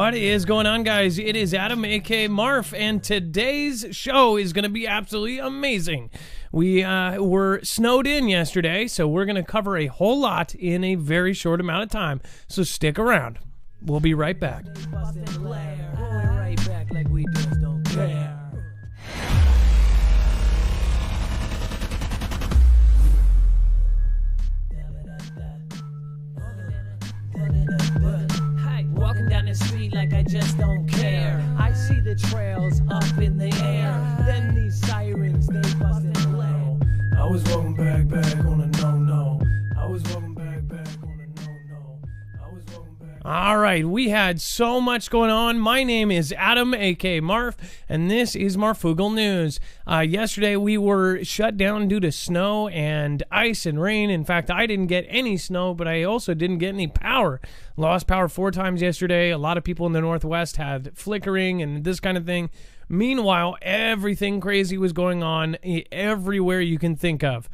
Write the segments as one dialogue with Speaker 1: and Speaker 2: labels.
Speaker 1: What is going on, guys? It is Adam, aka Marf, and today's show is going to be absolutely amazing. We were snowed in yesterday, so we're going to cover a whole lot in a very short amount of time. So stick around. We'll be right back.
Speaker 2: Walking down the street like I just don't care. I see the trails up in the air. Then these sirens, they bust and play. I was walking back on a no-no. I was walking back on a no-no. I was walking back.
Speaker 1: All right, we had so much going on. My name is Adam, aka Marf, and this is Marfugal News. Yesterday we were shut down due to snow and ice and rain. In fact, I didn't get any snow, but I also didn't get any power. Lost power 4 times yesterday. A lot of people in the Northwest had flickering and this kind of thing. Meanwhile, everything crazy was going on everywhere you can think of.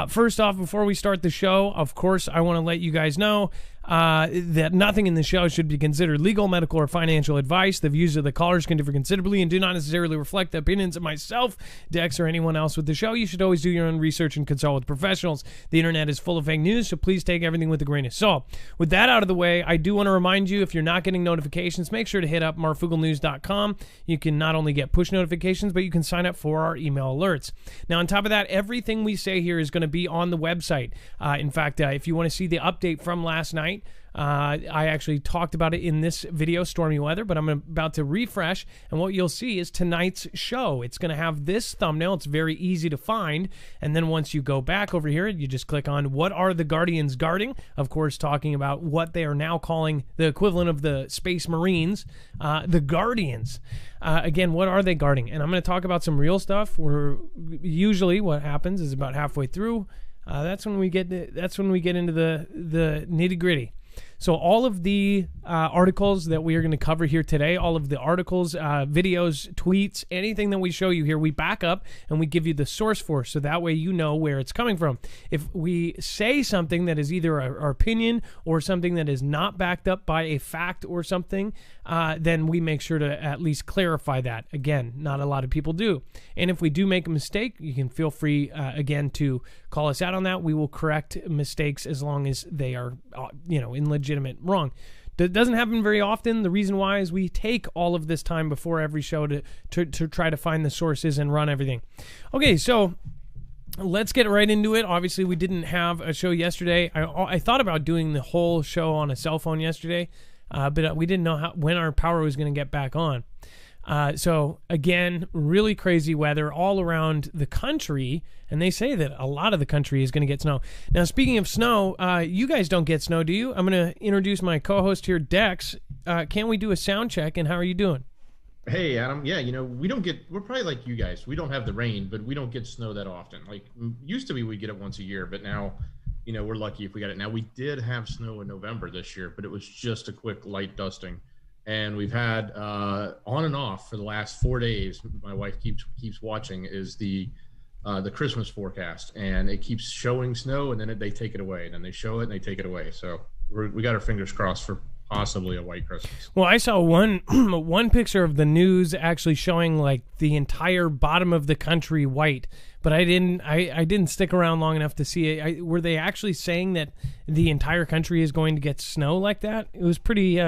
Speaker 1: First off, before we start the show, of course, I want to let you guys know that nothing in the show should be considered legal, medical, or financial advice. The views of the callers can differ considerably and do not necessarily reflect the opinions of myself, Dex, or anyone else with the show. You should always do your own research and consult with professionals. The internet is full of fake news, so please take everything with a grain of salt. With that out of the way, I do want to remind you, if you're not getting notifications, make sure to hit up marfugalnews.com. You can not only get push notifications, but you can sign up for our email alerts. Now, on top of that, everything we say here is going to be on the website. In fact, if you want to see the update from last night, I actually talked about it in this video, Stormy Weather, but I'm about to refresh, and what you'll see is tonight's show. It's going to have this thumbnail. It's very easy to find, and then once you go back over here, you just click on What Are the Guardians Guarding? Of course, talking about what they are now calling the equivalent of the Space Marines, the Guardians. Again, what are they guarding? And I'm going to talk about some real stuff. Usually what happens is about halfway through, that's when we get into the nitty-gritty. So all of the articles that we are going to cover here today, all of the articles, videos, tweets, anything that we show you here, we back up and we give you the source for, so that way you know where it's coming from. If we say something that is either our opinion or something that is not backed up by a fact or something, then we make sure to at least clarify that. Again, not a lot of people do. And if we do make a mistake, you can feel free, again, to call us out on that. We will correct mistakes as long as they are, in legitimate wrong. That doesn't happen very often. The reason why is we take all of this time before every show to try to find the sources and run everything. Okay, so let's get right into it. Obviously, we didn't have a show yesterday. I thought about doing the whole show on a cell phone yesterday, but we didn't know when our power was going to get back on. So again, really crazy weather all around the country, and they say that a lot of the country is going to get snow. Now, speaking of snow, you guys don't get snow, do you? I'm going to introduce my co-host here, Dex. Can't we do a sound check, and how are you doing?
Speaker 3: Hey, Adam. Yeah, we're probably like you guys. We don't have the rain, but we don't get snow that often. Like, used to be we get it once a year, but now, we're lucky if we got it. Now, we did have snow in November this year, but it was just a quick light dusting. And we've had on and off for the last 4 days. My wife keeps watching is the Christmas forecast, and it keeps showing snow, and then they take it away, and then they show it and they take it away. So we got our fingers crossed for possibly a white Christmas.
Speaker 1: Well, I saw one picture of the news actually showing like the entire bottom of the country white, but I didn't stick around long enough to see it. Were they actually saying that the entire country is going to get snow like that? It was pretty.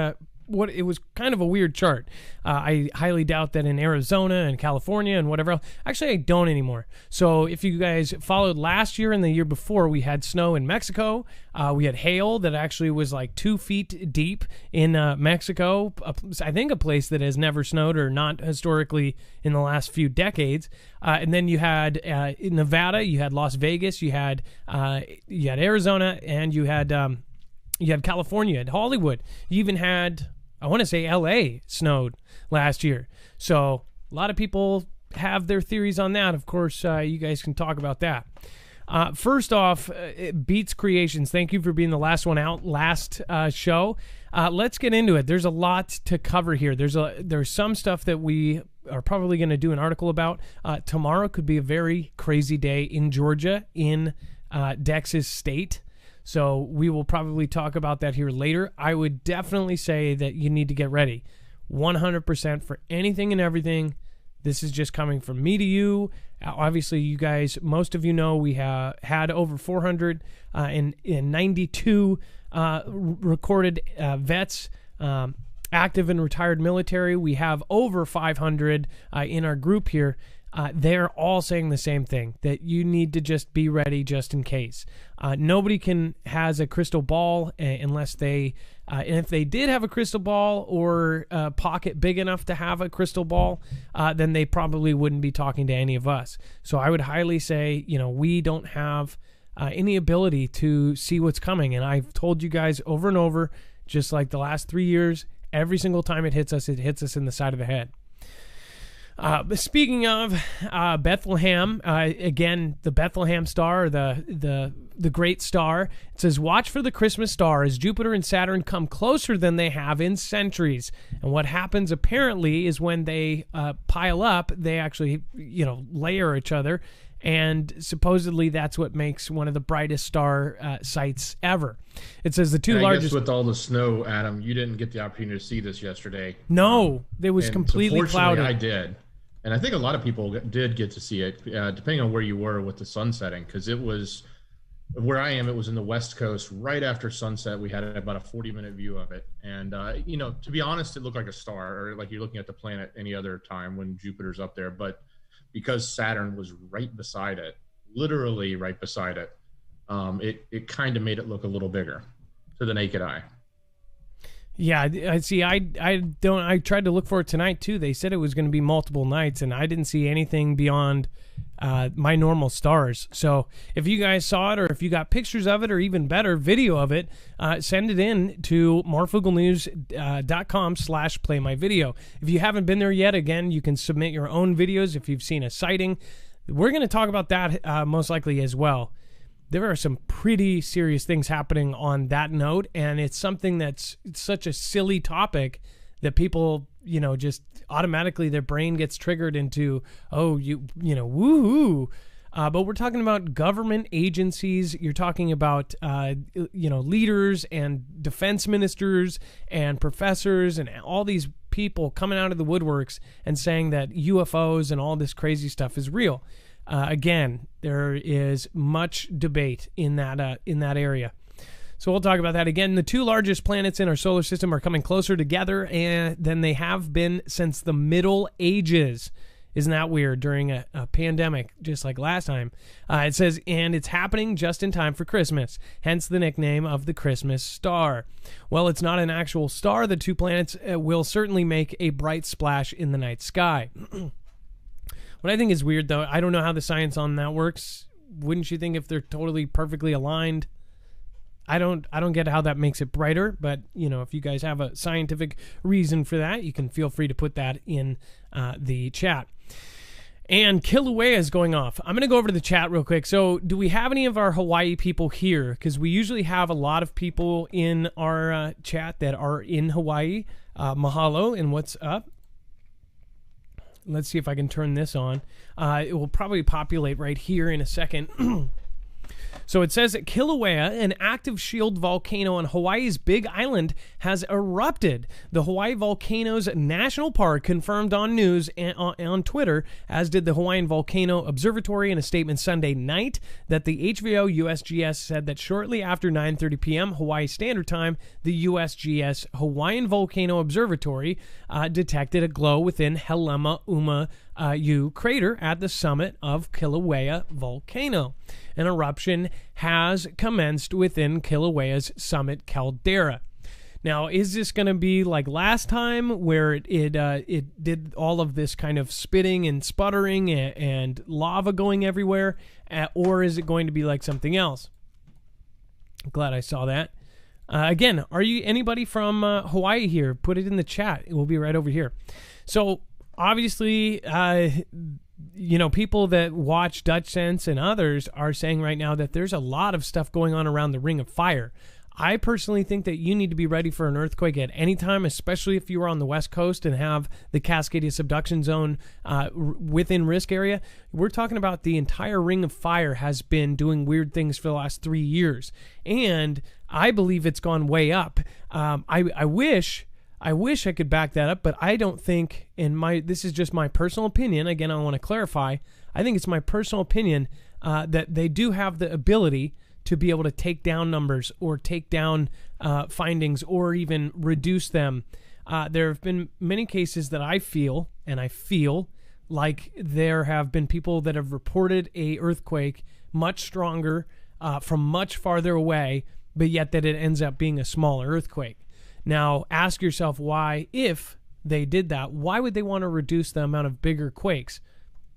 Speaker 1: It was kind of a weird chart. I highly doubt that in Arizona and California and whatever else. Actually, I don't anymore. So if you guys followed last year and the year before, we had snow in Mexico. We had hail that actually was like 2 feet deep in Mexico. I think a place that has never snowed, or not historically in the last few decades. And then you had in Nevada, you had Las Vegas, you had Arizona, and you had California, you had Hollywood. You even had, I want to say, LA snowed last year. So a lot of people have their theories on that. Of course, you guys can talk about that. First off, Beats Creations, thank you for being the last one out last show. Let's get into it. There's a lot to cover here. There's some stuff that we are probably going to do an article about. Tomorrow could be a very crazy day in Georgia, in Dex's state. So we will probably talk about that here later. I would definitely say that you need to get ready. 100% for anything and everything. This is just coming from me to you. Obviously, you guys, most of you know we have had over 492 recorded vets, active and retired military. We have over 500 in our group here. They're all saying the same thing, that you need to just be ready just in case. Nobody has a crystal ball unless they, and if they did have a crystal ball or a pocket big enough to have a crystal ball, then they probably wouldn't be talking to any of us. So I would highly say, we don't have any ability to see what's coming. And I've told you guys over and over, just like the last 3 years, every single time it hits us in the side of the head. Speaking of Bethlehem, again, the Bethlehem star, the great star, it says, watch for the Christmas star as Jupiter and Saturn come closer than they have in centuries. And what happens apparently is when they pile up, they actually, layer each other. And supposedly that's what makes one of the brightest star sights ever. It says the two largest. I
Speaker 3: guess with all the snow, Adam, you didn't get the opportunity to see this yesterday.
Speaker 1: No, it was completely cloudy.
Speaker 3: I did. And I think a lot of people did get to see it, depending on where you were with the sun setting, because it was, where I am, it was in the West Coast. Right after sunset, we had about a 40-minute view of it. And, to be honest, it looked like a star, or like you're looking at the planet any other time when Jupiter's up there. But because Saturn was right beside it, literally right beside it, it kind of made it look a little bigger to the naked eye.
Speaker 1: Yeah, I see. I tried to look for it tonight too. They said it was going to be multiple nights, and I didn't see anything beyond my normal stars. So if you guys saw it, or if you got pictures of it, or even better, video of it, send it in to marfugelnews.com/playmyvideo. If you haven't been there yet, again, you can submit your own videos if you've seen a sighting. We're going to talk about that most likely as well. There are some pretty serious things happening on that note, and it's something that's such a silly topic that people, just automatically their brain gets triggered into, woohoo. But we're talking about government agencies. You're talking about, leaders and defense ministers and professors and all these people coming out of the woodworks and saying that UFOs and all this crazy stuff is real. Again, there is much debate in that area. So we'll talk about that again. The two largest planets in our solar system are coming closer together than they have been since the Middle Ages. Isn't that weird? During a pandemic, just like last time. It says, and it's happening just in time for Christmas, hence the nickname of the Christmas star. Well, it's not an actual star. The two planets will certainly make a bright splash in the night sky. What I think is weird, though, I don't know how the science on that works. Wouldn't you think if they're totally perfectly aligned? I don't get how that makes it brighter, but, if you guys have a scientific reason for that, you can feel free to put that in the chat. And Kilauea is going off. I'm going to go over to the chat real quick. So do we have any of our Hawaii people here? Because we usually have a lot of people in our chat that are in Hawaii. Mahalo, and what's up? Let's see if I can turn this on. It will probably populate right here in a second. So it says that Kilauea, an active shield volcano on Hawaii's Big Island, has erupted. The Hawaii Volcanoes National Park confirmed on news and on Twitter, as did the Hawaiian Volcano Observatory in a statement Sunday night, that the HVO USGS said that shortly after 9:30 p.m. Hawaii Standard Time, the USGS Hawaiian Volcano Observatory detected a glow within Helema crater at the summit of Kilauea volcano. An eruption has commenced within Kilauea's summit caldera. Now, is this going to be like last time where it did all of this kind of spitting and sputtering and lava going everywhere, or is it going to be like something else? I'm glad I saw that. Again, are you anybody from Hawaii here? Put it in the chat. It will be right over here. So obviously, people that watch Dutch Sense and others are saying right now that there's a lot of stuff going on around the Ring of Fire. I personally think that you need to be ready for an earthquake at any time, especially if you are on the West Coast and have the Cascadia subduction zone within risk area. We're talking about the entire Ring of Fire has been doing weird things for the last 3 years, and I believe it's gone way up. I wish I wish I could back that up, but I don't think this is just my personal opinion. Again, I want to clarify. I think it's my personal opinion that they do have the ability to be able to take down numbers or take down findings or even reduce them. There have been many cases that I feel like there have been people that have reported a earthquake much stronger from much farther away, but yet that it ends up being a smaller earthquake. Now, ask yourself why, if they did that, why would they want to reduce the amount of bigger quakes?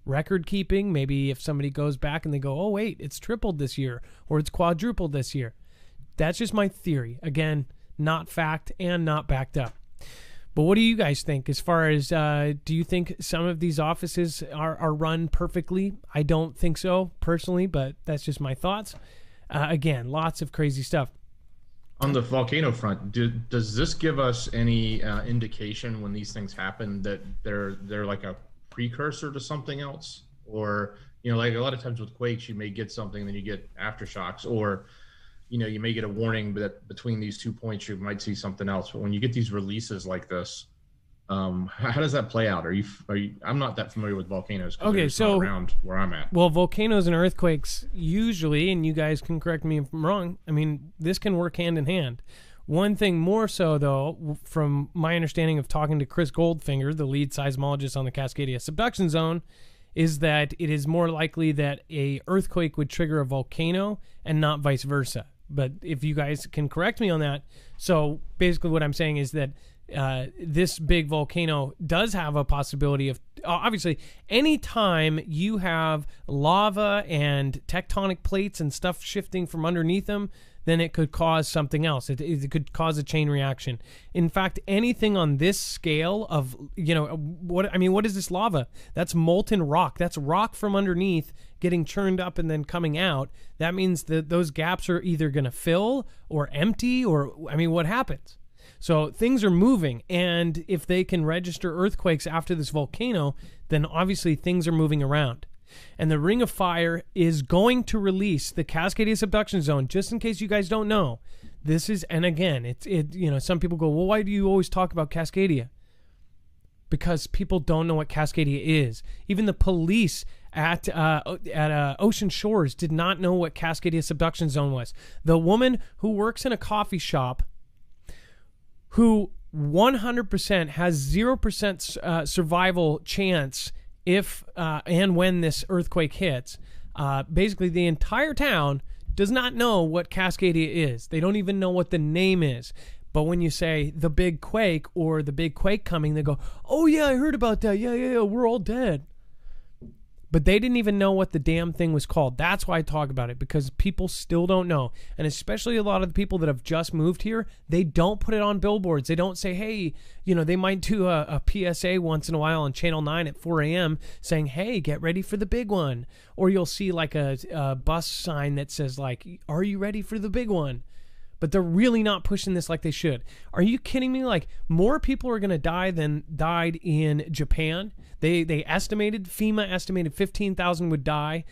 Speaker 1: Record keeping, maybe if somebody goes back and they go, oh, wait, it's tripled this year or it's quadrupled this year. That's just my theory. Again, not fact and not backed up. But what do you guys think as far as, do you think some of these offices are run perfectly? I don't think so personally, but that's just my thoughts. Again, lots of crazy stuff.
Speaker 3: On the volcano front, does this give us any indication when these things happen that they're like a precursor to something else? Or, like a lot of times with quakes, you may get something, then you get aftershocks, or, you may get a warning that between these 2 points, you might see something else. But when you get these releases like this, how does that play out? Are you? I'm not that familiar with volcanoes.
Speaker 1: Okay, so
Speaker 3: not around where I'm at.
Speaker 1: Well, volcanoes and earthquakes usually, and you guys can correct me if I'm wrong, I mean, this can work hand in hand. One thing more so, though, from my understanding of talking to Chris Goldfinger, the lead seismologist on the Cascadia subduction zone, is that it is more likely that a earthquake would trigger a volcano and not vice versa. But if you guys can correct me on that, so basically what I'm saying is that this big volcano does have a possibility of, obviously, anytime you have lava and tectonic plates and stuff shifting from underneath them, then it could cause something else. It could cause a chain reaction. In fact, anything on this scale of, what is this lava? That's molten rock. That's rock from underneath getting churned up and then coming out. That means that those gaps are either going to fill or empty, or, what happens? So things are moving, and if they can register earthquakes after this volcano, then obviously things are moving around. And the Ring of Fire is going to release the Cascadia subduction zone, just in case you guys don't know. This is, and again, some people go, well, why do you always talk about Cascadia? Because people don't know what Cascadia is. Even the police at Ocean Shores did not know what Cascadia subduction zone was. The woman who works in a coffee shop, who 100% has 0% survival chance if and when this earthquake hits. Basically, the entire town does not know what Cascadia is. They don't even know what the name is. But when you say the big quake or the big quake coming, they go, oh, yeah, I heard about that. Yeah, we're all dead. But they didn't even know what the damn thing was called. That's why I talk about it, because people still don't know. And especially a lot of the people that have just moved here, they don't put it on billboards. They don't say, hey, they might do a PSA once in a while on Channel 9 at 4 a.m. saying, hey, get ready for the big one. Or you'll see like a bus sign that says, like, are you ready for the big one? But they're really not pushing this like they should. Are you kidding me? Like, more people are going to die than died in Japan. FEMA estimated 15,000 would die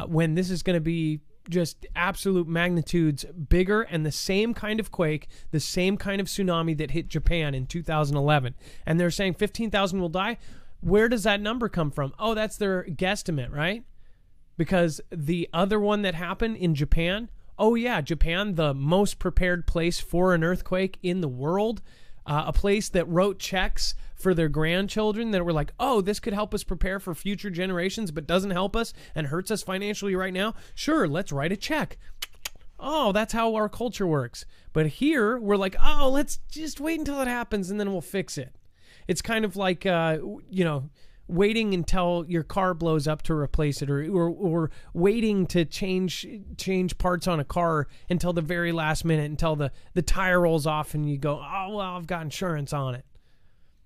Speaker 1: when this is going to be just absolute magnitudes bigger, and the same kind of quake, the same kind of tsunami that hit Japan in 2011. And they're saying 15,000 will die. Where does that number come from? Oh, that's their guesstimate, right? Because the other one that happened in Japan, oh yeah, Japan, the most prepared place for an earthquake in the world, a place that wrote checks for their grandchildren that were like, oh, this could help us prepare for future generations, but doesn't help us and hurts us financially right now. Sure, let's write a check. Oh, that's how our culture works. But here, we're like, oh, let's just wait until it happens and then we'll fix it. It's kind of like, waiting until your car blows up to replace it, or waiting to change parts on a car until the very last minute, until the tire rolls off and you go, oh, well, I've got insurance on it.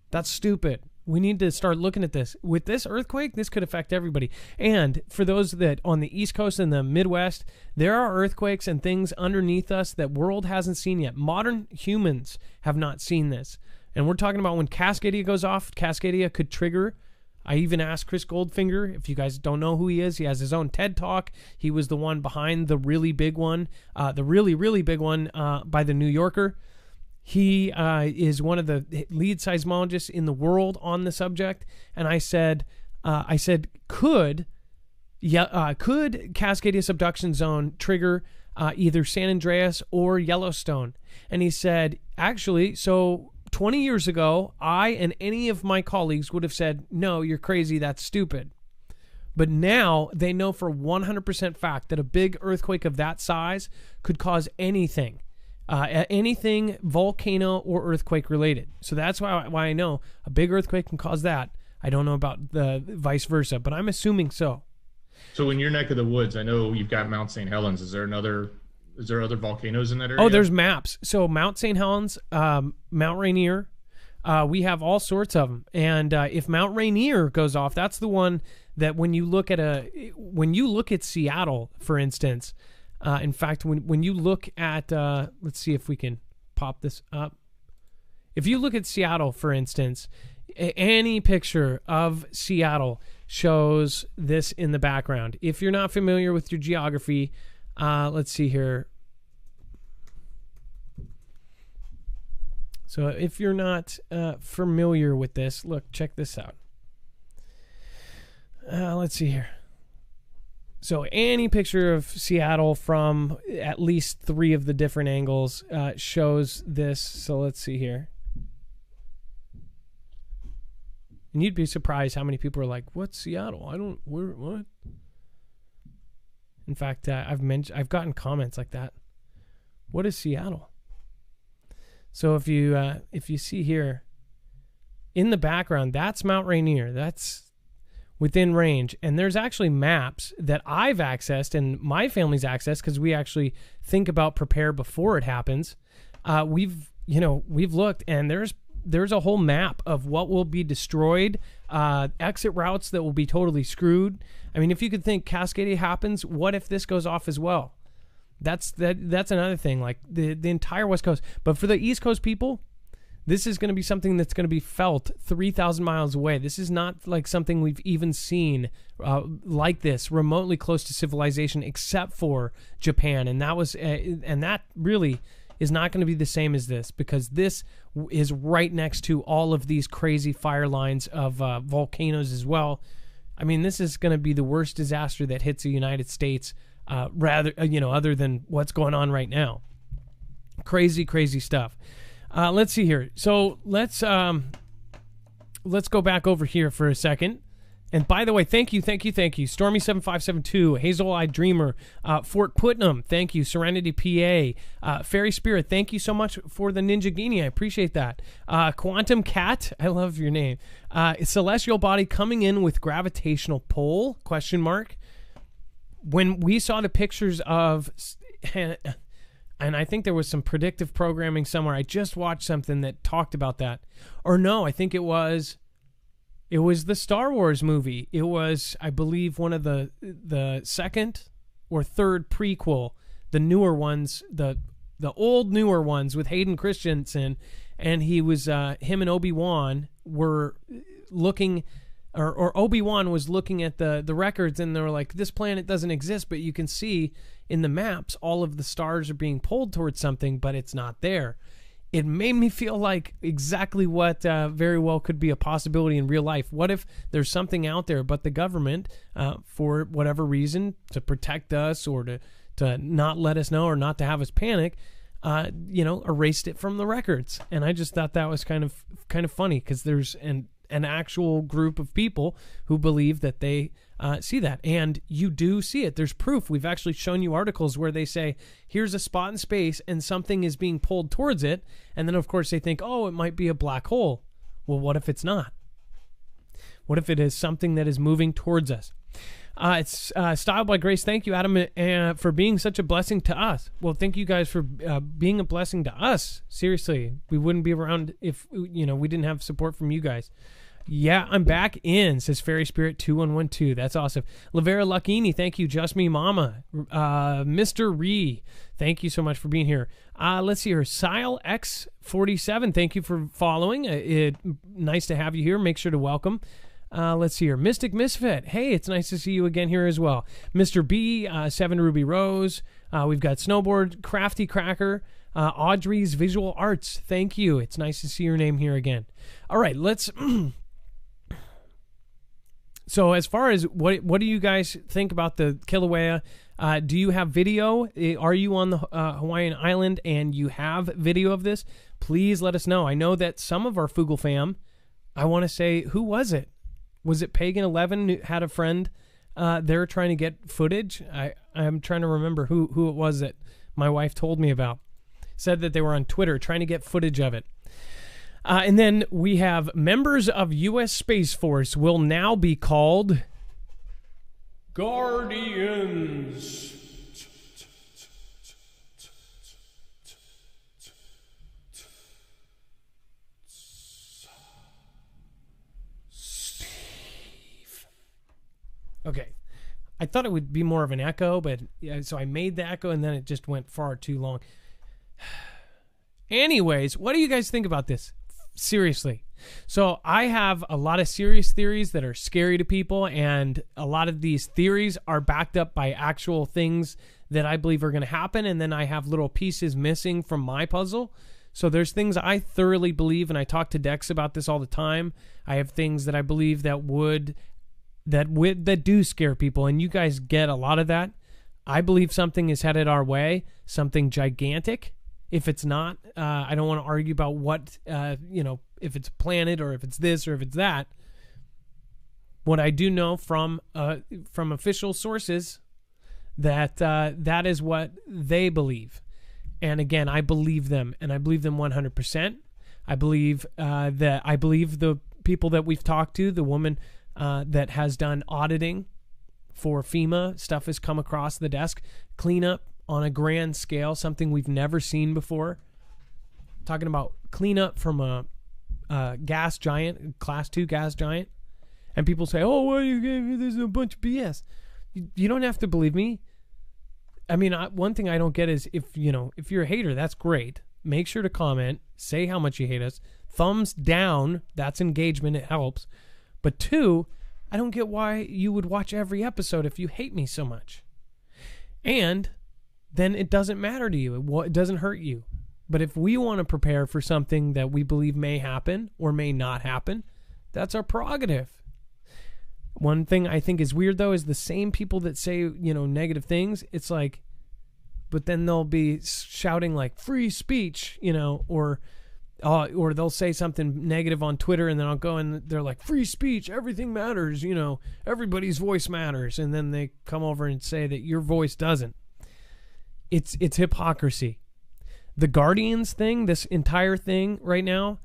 Speaker 1: That's stupid. We need to start looking at this. With this earthquake, this could affect everybody. And for those that on the East Coast and the Midwest, there are earthquakes and things underneath us that world hasn't seen yet. Modern humans have not seen this. And we're talking about when Cascadia goes off, Cascadia could trigger. I even asked Chris Goldfinger, if you guys don't know who he is, he has his own TED Talk. He was the one behind the really big one, the really, really big one by the New Yorker. He is one of the lead seismologists in the world on the subject. And I said, could Cascadia subduction zone trigger either San Andreas or Yellowstone? And he said, actually, so 20 years ago, I and any of my colleagues would have said, no, you're crazy, that's stupid. But now they know for 100% fact that a big earthquake of that size could cause anything. Anything volcano or earthquake related. So that's why I know a big earthquake can cause that. I don't know about the vice versa, but I'm assuming so.
Speaker 3: So in your neck of the woods, I know you've got Mount St. Helens. Is there other volcanoes in that area?
Speaker 1: Oh, there's maps. So Mount St. Helens, Mount Rainier, we have all sorts of them. And if Mount Rainier goes off, that's the one that when you look at Seattle, for instance. In fact, when you look at, let's see if we can pop this up. If you look at Seattle, for instance, any picture of Seattle shows this in the background. If you're not familiar with your geography, let's see here. So if you're not familiar with this, look, check this out. Let's see here. So any picture of Seattle from at least 3 of the different angles shows this. So let's see here. And you'd be surprised how many people are like, "What's Seattle? What?" In fact, I've gotten comments like that. What is Seattle? So if you see here in the background, that's Mount Rainier. That's within range. And there's actually maps that I've accessed and my family's accessed because we actually think about prepare before it happens. We've looked, and there's a whole map of what will be destroyed, exit routes that will be totally screwed. I mean, if you could think Cascadia happens, what if this goes off as well? That's another thing, like the entire West Coast. But for the East Coast people, this is going to be something that's going to be felt 3,000 miles away. This is not like something we've even seen like this remotely close to civilization, except for Japan. And that really is not going to be the same as this, because this is right next to all of these crazy fire lines of volcanoes as well. I mean, this is going to be the worst disaster that hits the United States, other than what's going on right now. Crazy, crazy stuff. Let's see here. So let's go back over here for a second. And by the way, thank you. Stormy7572, Hazel-Eyed Dreamer, Fort Putnam, thank you. Serenity, PA, Fairy Spirit, thank you so much for the Ninja Genie. I appreciate that. Quantum Cat, I love your name. Celestial body coming in with gravitational pull, ? When we saw the pictures of, and I think there was some predictive programming somewhere. I just watched something that talked about that. Or no, I think it was the Star Wars movie. It was, I believe, one of the second or third prequel, the newer ones, the old newer ones with Hayden Christensen, and he was him and Obi-Wan were looking, or Obi-Wan was looking at the records, and they were like, this planet doesn't exist, but you can see in the maps all of the stars are being pulled towards something, but it's not there. It made me feel like exactly what very well could be a possibility in real life. What if there's something out there, but the government, for whatever reason, to protect us or to not let us know or not to have us panic, erased it from the records? And I just thought that was kind of funny, because there's an actual group of people who believe that they see that. And you do see it. There's proof. We've actually shown you articles where they say, here's a spot in space and something is being pulled towards it. And then, of course, they think, oh, it might be a black hole. Well, what if it's not? What if it is something that is moving towards us? It's Styled by Grace. Thank you, Adam, for being such a blessing to us. Well, thank you guys for being a blessing to us. Seriously, we wouldn't be around if we didn't have support from you guys. Yeah, I'm back in, says Fairy Spirit 2112. That's awesome. Lavera Lucchini, thank you. Just Me Mama. Mr. Ree, thank you so much for being here. Let's see here. Sile X47, thank you for following. Nice to have you here. Make sure to welcome. Let's see here. Mystic Misfit. Hey, it's nice to see you again here as well. Mr. B, 7 Ruby Rose. We've got Snowboard, Crafty Cracker. Audrey's Visual Arts, thank you. It's nice to see your name here again. All right, let's... So as far as what do you guys think about the Kilauea? Do you have video? Are you on the Hawaiian island and you have video of this? Please let us know. I know that some of our Fugle fam, I want to say, who was it? Was it Pagan 11 who had a friend there trying to get footage? I'm trying to remember who it was that my wife told me about. Said that they were on Twitter trying to get footage of it. And then we have members of U.S. Space Force will now be called Guardians. Steve. Okay. I thought it would be more of an echo, but so I made the echo and then it just went far too long. Anyways, what do you guys think about this? Seriously. So I have a lot of serious theories that are scary to people, and a lot of these theories are backed up by actual things that I believe are going to happen, and then I have little pieces missing from my puzzle. So there's things I thoroughly believe, and I talk to Dex about this all the time. I have things that I believe that do scare people, and you guys get a lot of that. I believe something is headed our way, something gigantic. If it's not, I don't want to argue about what, if it's a planet or if it's this or if it's that. What I do know from official sources that that is what they believe. And again, I believe them, and I believe them 100%. I believe the people that we've talked to, the woman that has done auditing for FEMA, stuff has come across the desk, cleanup on a grand scale, something we've never seen before. Talking about cleanup from a gas giant, class 2 gas giant. And people say, oh, well, there's a bunch of BS. You don't have to believe me. I mean, one thing I don't get is if you're a hater, that's great. Make sure to comment, say how much you hate us. Thumbs down, that's engagement, it helps. But 2, I don't get why you would watch every episode if you hate me so much. And then it doesn't matter to you. It doesn't hurt you. But if we want to prepare for something that we believe may happen or may not happen, that's our prerogative. One thing I think is weird, though, is the same people that say, negative things. It's like, but then they'll be shouting like free speech, or they'll say something negative on Twitter, and then I'll go and they're like free speech, everything matters, everybody's voice matters. And then they come over and say that your voice doesn't. It's hypocrisy. The Guardians thing, this entire thing right now,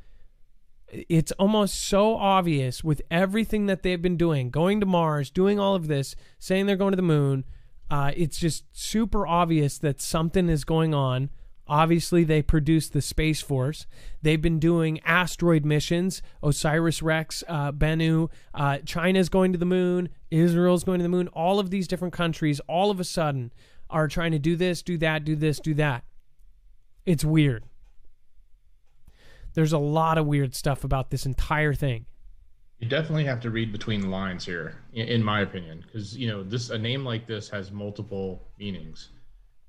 Speaker 1: it's almost so obvious with everything that they've been doing, going to Mars, doing all of this, saying they're going to the moon. It's just super obvious that something is going on. Obviously, they produced the Space Force. They've been doing asteroid missions, OSIRIS-REx, Bennu. China's going to the moon. Israel's going to the moon. All of these different countries, all of a sudden, are trying to do this, do that, do this, do that. It's weird. There's a lot of weird stuff about this entire thing.
Speaker 3: You definitely have to read between the lines here, in my opinion, because a name like this has multiple meanings,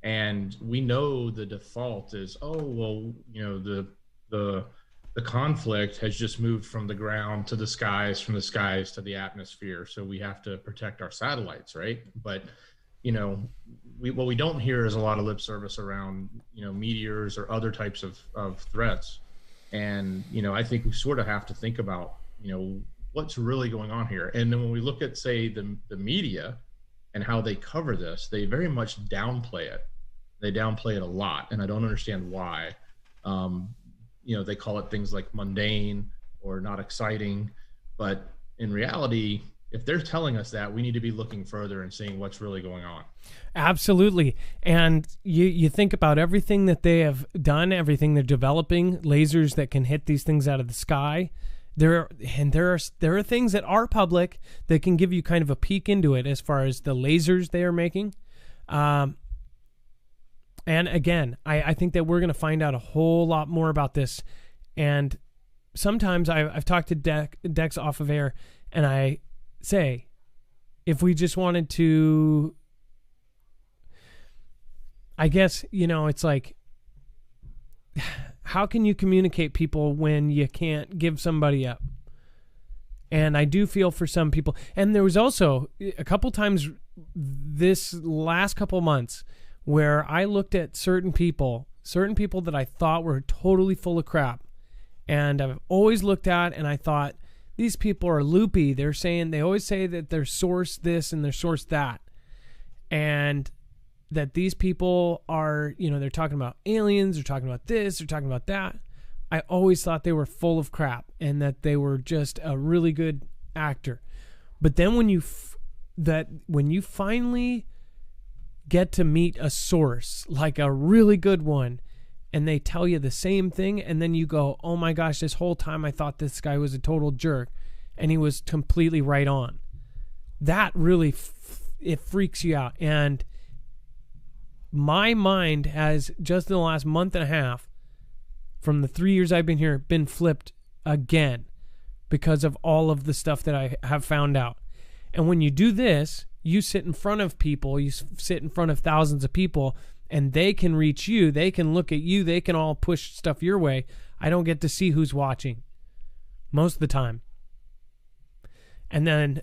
Speaker 3: and we know the default is, the conflict has just moved from the ground to the skies, from the skies to the atmosphere, so we have to protect our satellites, right? But what we don't hear is a lot of lip service around meteors or other types of threats. And I think we sort of have to think about what's really going on here. And then when we look at, say, the media and how they cover this, they very much downplay it. They downplay it a lot, and I don't understand why. They call it things like mundane or not exciting, but in reality, if they're telling us that, we need to be looking further and seeing what's really going on.
Speaker 1: Absolutely. And you think about everything that they have done, everything they're developing, lasers that can hit these things out of the sky. There are things that are public that can give you kind of a peek into it as far as the lasers they are making. And again, I think that we're going to find out a whole lot more about this. And sometimes I've talked to Dex off of air, and I say, if we just wanted to, I guess, it's like, how can you communicate people when you can't give somebody up? And I do feel for some people. And there was also a couple times this last couple months where I looked at certain people that I thought were totally full of crap. And I've always looked at and I thought, these people are loopy. They always say that they're source this and they're source that. And that these people are, they're talking about aliens, they're talking about this, they're talking about that. I always thought they were full of crap and that they were just a really good actor. But then when you finally get to meet a source, like a really good one, and they tell you the same thing, and then you go, oh my gosh, this whole time I thought this guy was a total jerk, and he was completely right on. That really, it freaks you out. And my mind has, just in the last month and a half, from the 3 years I've been here, been flipped again because of all of the stuff that I have found out. And when you do this, you sit in front of people, you sit in front of thousands of people, and they can reach you, they can look at you, they can all push stuff your way. I don't get to see who's watching most of the time. And then,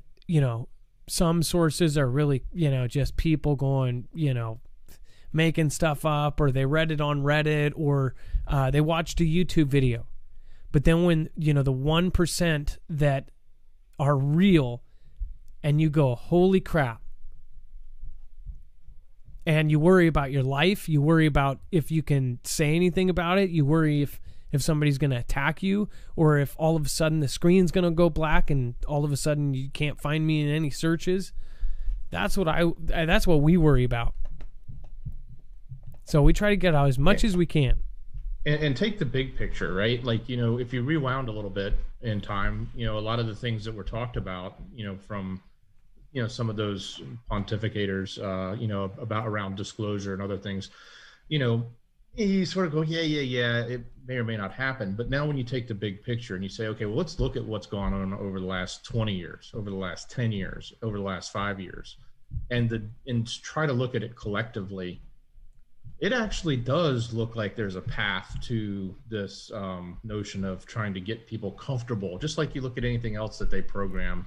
Speaker 1: some sources are really, just people going, making stuff up, or they read it on Reddit, or they watched a YouTube video. But then when, the 1% that are real, and you go, holy crap. And you worry about your life. You worry about if you can say anything about it. You worry if somebody's going to attack you, or if all of a sudden the screen's going to go black and all of a sudden you can't find me in any searches. That's what we worry about. So we try to get out as much as we can.
Speaker 3: And take the big picture, right? Like, if you rewound a little bit in time, a lot of the things that were talked about, from, some of those pontificators, about around disclosure and other things, you sort of go, yeah, it may or may not happen. But now when you take the big picture and you say, okay, well, let's look at what's gone on over the last 20 years, over the last 10 years, over the last 5 years, and try to look at it collectively, it actually does look like there's a path to this notion of trying to get people comfortable, just like you look at anything else that they program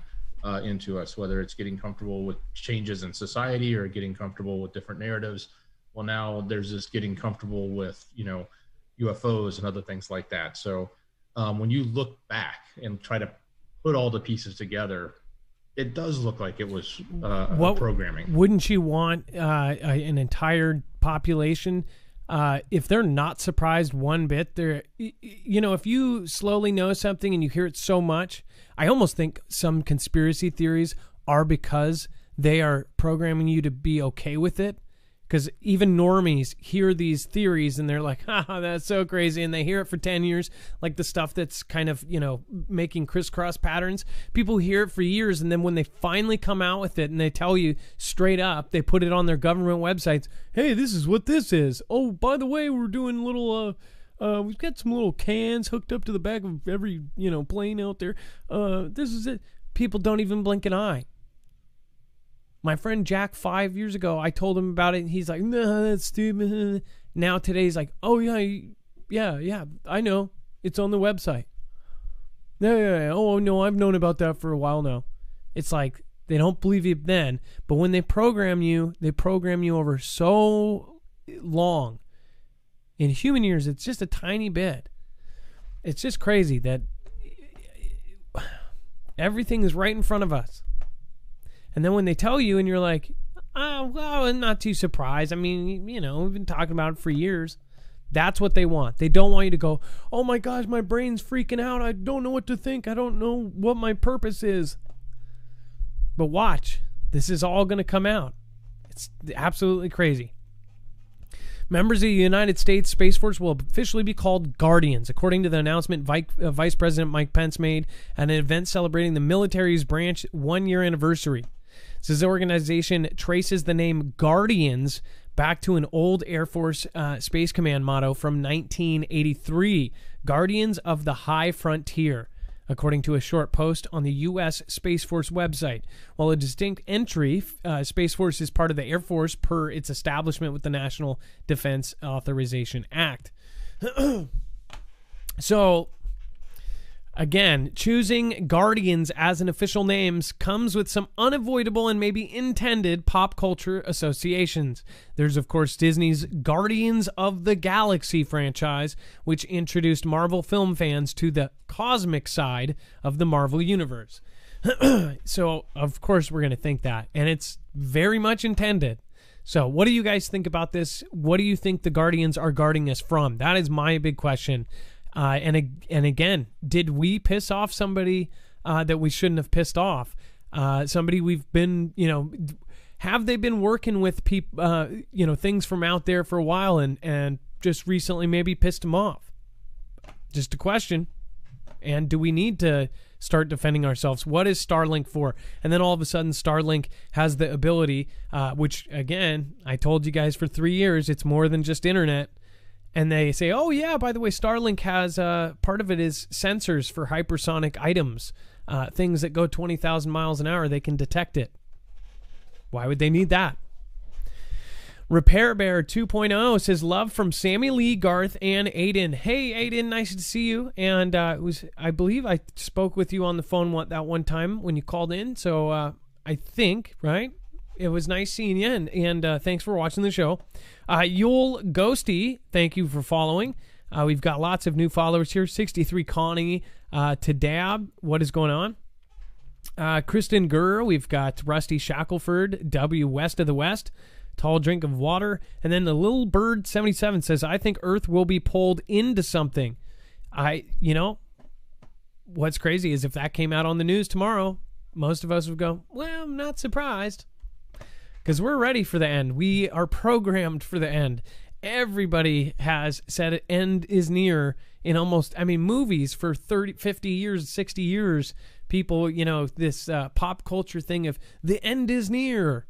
Speaker 3: into us, whether it's getting comfortable with changes in society or getting comfortable with different narratives. Well, now there's this getting comfortable with, UFOs and other things like that. So when you look back and try to put all the pieces together, it does look like it was programming.
Speaker 1: Wouldn't you want an entire population, if they're not surprised one bit, if you slowly know something and you hear it so much, I almost think some conspiracy theories are because they are programming you to be okay with it. Because even normies hear these theories and they're like, haha, that's so crazy. And they hear it for 10 years, like the stuff that's kind of, making crisscross patterns. People hear it for years. And then when they finally come out with it and they tell you straight up, they put it on their government websites. Hey, this is what this is. Oh, by the way, we're doing little, we've got some little cans hooked up to the back of every, plane out there. This is it. People don't even blink an eye. My friend Jack 5 years ago, I told him about it, and he's like, "No, that's stupid." Now today he's like, "Oh yeah, I know. It's on the website." Yeah. Oh no, I've known about that for a while now. It's like they don't believe you then, but when they program you over so long. In human years, it's just a tiny bit. It's just crazy that everything is right in front of us. And then when they tell you and you're like, well, I'm not too surprised. I mean, we've been talking about it for years. That's what they want. They don't want you to go, oh my gosh, my brain's freaking out. I don't know what to think. I don't know what my purpose is. But watch. This is all going to come out. It's absolutely crazy. Members of the United States Space Force will officially be called Guardians, according to the announcement Vice President Mike Pence made at an event celebrating the military's branch 1-year anniversary. Says the organization traces the name Guardians back to an old Air Force Space Command motto from 1983, Guardians of the High Frontier, according to a short post on the U.S. Space Force website. While a distinct entry, Space Force is part of the Air Force per its establishment with the National Defense Authorization Act. So, again, choosing Guardians as an official name comes with some unavoidable and maybe intended pop culture associations. There's, of course, Disney's Guardians of the Galaxy franchise, which introduced Marvel film fans to the cosmic side of the Marvel Universe. So, of course, we're going to think that, and it's very much intended. So, what do you guys think about this? What do you think the Guardians are guarding us from? That is my big question. And again, did we piss off somebody that we shouldn't have pissed off? Somebody we've been, have they been working with people, things from out there for a while and just recently maybe pissed them off? Just a question. And do we need to start defending ourselves? What is Starlink for? And then all of a sudden, Starlink has the ability, which, again, I told you guys for 3 years, it's more than just internet. And they say, oh, yeah, by the way, Starlink has part of it is sensors for hypersonic items, things that go 20,000 miles an hour. They can detect it. Why would they need that? Repair Bear 2.0 says, love from Sammy Lee, Garth, and Aiden. Hey, Aiden, nice to see you. And I believe I spoke with you on the phone that one time when you called in. So I think, right? It was nice seeing you, and thanks for watching the show. Yule Ghosty, thank you for following. We've got lots of new followers here. 63 Connie to Dab. What is going on? Kristen Gurr. We've got Rusty Shackelford. W West of the West. Tall drink of water. And then the Little Bird 77 says, I think Earth will be pulled into something. What's crazy is if that came out on the news tomorrow, most of us would go, well, I'm not surprised. Because we're ready for the end. We are programmed for the end. Everybody has said end is near in almost, movies for 30, 50 years, 60 years. People, this pop culture thing of the end is near.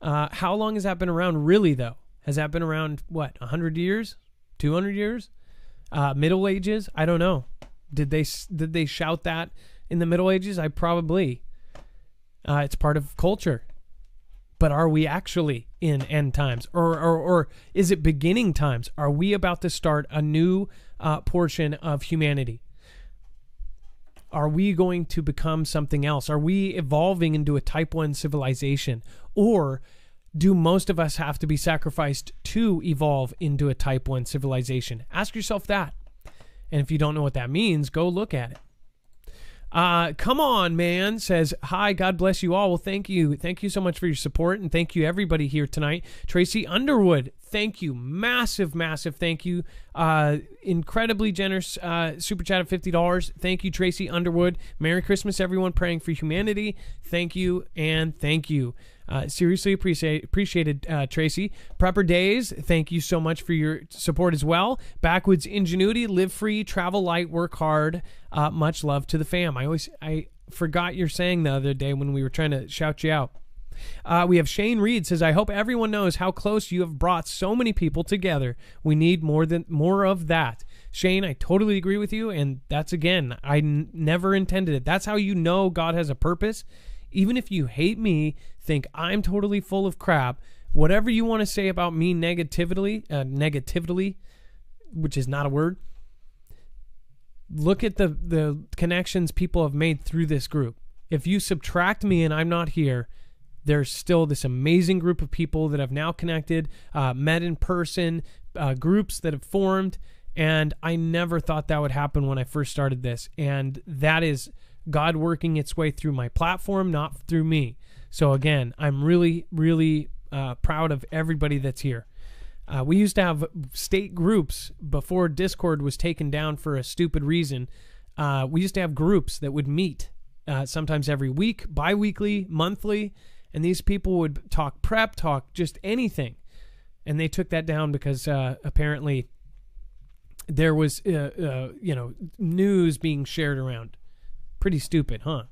Speaker 1: How long has that been around really, though? Has that been around, 100 years? 200 years? Middle Ages? I don't know. Did they shout that in the Middle Ages? Probably. It's part of culture. But are we actually in end times? Or is it beginning times? Are we about to start a new portion of humanity? Are we going to become something else? Are we evolving into a type 1 civilization? Or do most of us have to be sacrificed to evolve into a type 1 civilization? Ask yourself that. And if you don't know what that means, go look at it. Come on, man, says, hi, God bless you all. Well, thank you. Thank you so much for your support, and thank you, everybody here tonight. Tracy Underwood, thank you. Massive, massive thank you. Incredibly generous super chat of $50. Thank you, Tracy Underwood. Merry Christmas, everyone. Praying for humanity. Thank you, and thank you. Seriously appreciated, Tracy. Prepper Days, thank you so much for your support as well. Backwoods Ingenuity, live free, travel light, work hard. Much love to the fam. I forgot your saying the other day when we were trying to shout you out. We have Shane Reed says, I hope everyone knows how close you have brought so many people together. We need more of that. Shane, I totally agree with you, and that's, again, I never intended it. That's how you know God has a purpose. Even if you hate me, think I'm totally full of crap, whatever you want to say about me negatively, which is not a word, look at the connections people have made through this group. If you subtract me and I'm not here, there's still this amazing group of people that have now connected, met in person, groups that have formed, and I never thought that would happen when I first started this. And that is God working its way through my platform, not through me. So again, I'm really, really proud of everybody that's here. We used to have state groups before Discord was taken down for a stupid reason. We used to have groups that would meet sometimes every week, bi-weekly, monthly, and these people would talk prep, talk just anything. And they took that down because apparently there was, news being shared around. Pretty stupid, huh?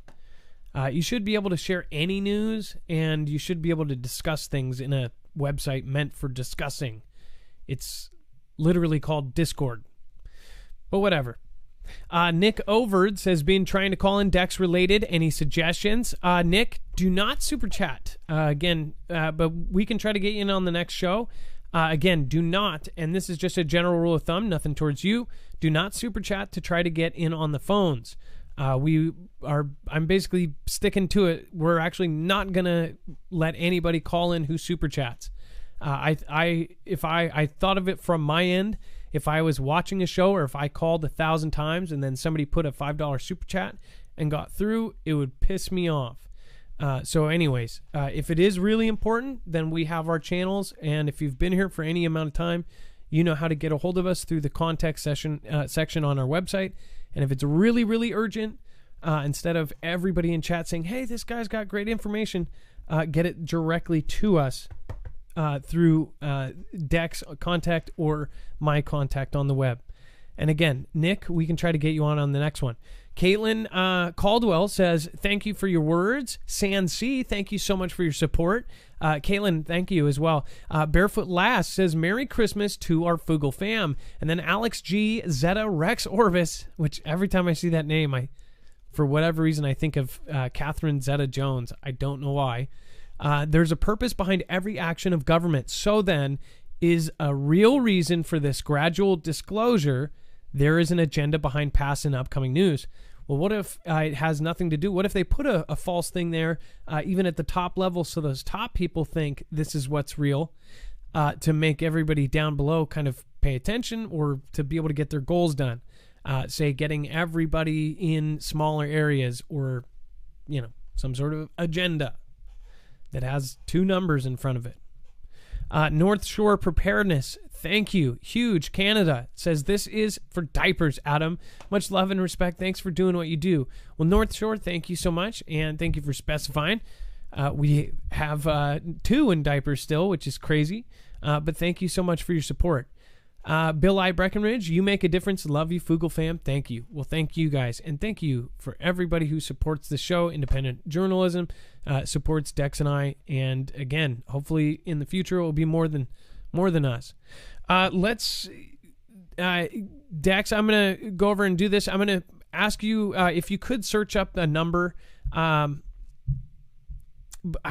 Speaker 1: You should be able to share any news, and you should be able to discuss things in a website meant for discussing. It's literally called Discord. But whatever. Nick Overd says, been trying to call in Dex related. Any suggestions? Nick, do not super chat. But we can try to get you in on the next show. Again, do not, and this is just a general rule of thumb, nothing towards you, do not super chat to try to get in on the phones. I'm basically sticking to it. We're actually not going to let anybody call in who super chats. I thought of it from my end. If I was watching a show or if I called 1,000 times and then somebody put a $5 super chat and got through, it would piss me off. So anyways, if it is really important, then we have our channels. And if you've been here for any amount of time, you know how to get a hold of us through the contact section on our website. And if it's really, really urgent, instead of everybody in chat saying, hey, this guy's got great information, get it directly to us through Dex contact or my contact on the web. And again, Nick, we can try to get you on the next one. Caitlin Caldwell says, thank you for your words. San C, thank you so much for your support. Caitlin, thank you as well. Barefoot Lass says, Merry Christmas to our Fugle fam. And then Alex G. Zeta Rex Orvis, which every time I see that name, for whatever reason, I think of Catherine Zeta-Jones. I don't know why. There's a purpose behind every action of government. So then, is a real reason for this gradual disclosure. There is an agenda behind past and upcoming news. Well, what if it has nothing to do? What if they put a false thing there, even at the top level, so those top people think this is what's real, to make everybody down below kind of pay attention or to be able to get their goals done? Say getting everybody in smaller areas or, some sort of agenda that has two numbers in front of it. North Shore Preparedness, thank you. Huge Canada says, this is for diapers, Adam. Much love and respect. Thanks for doing what you do. Well, North Shore, thank you so much, and thank you for specifying. We have 2 in diapers still, which is crazy, but thank you so much for your support. Bill I. Breckenridge, you make a difference. Love you, Fugle fam. Thank you. Well, thank you guys, and thank you for everybody who supports the show, independent journalism, supports Dex and I, and again, hopefully in the future it will be more than us. Dex, I'm gonna go over and do this. I'm gonna ask you if you could search up a number. I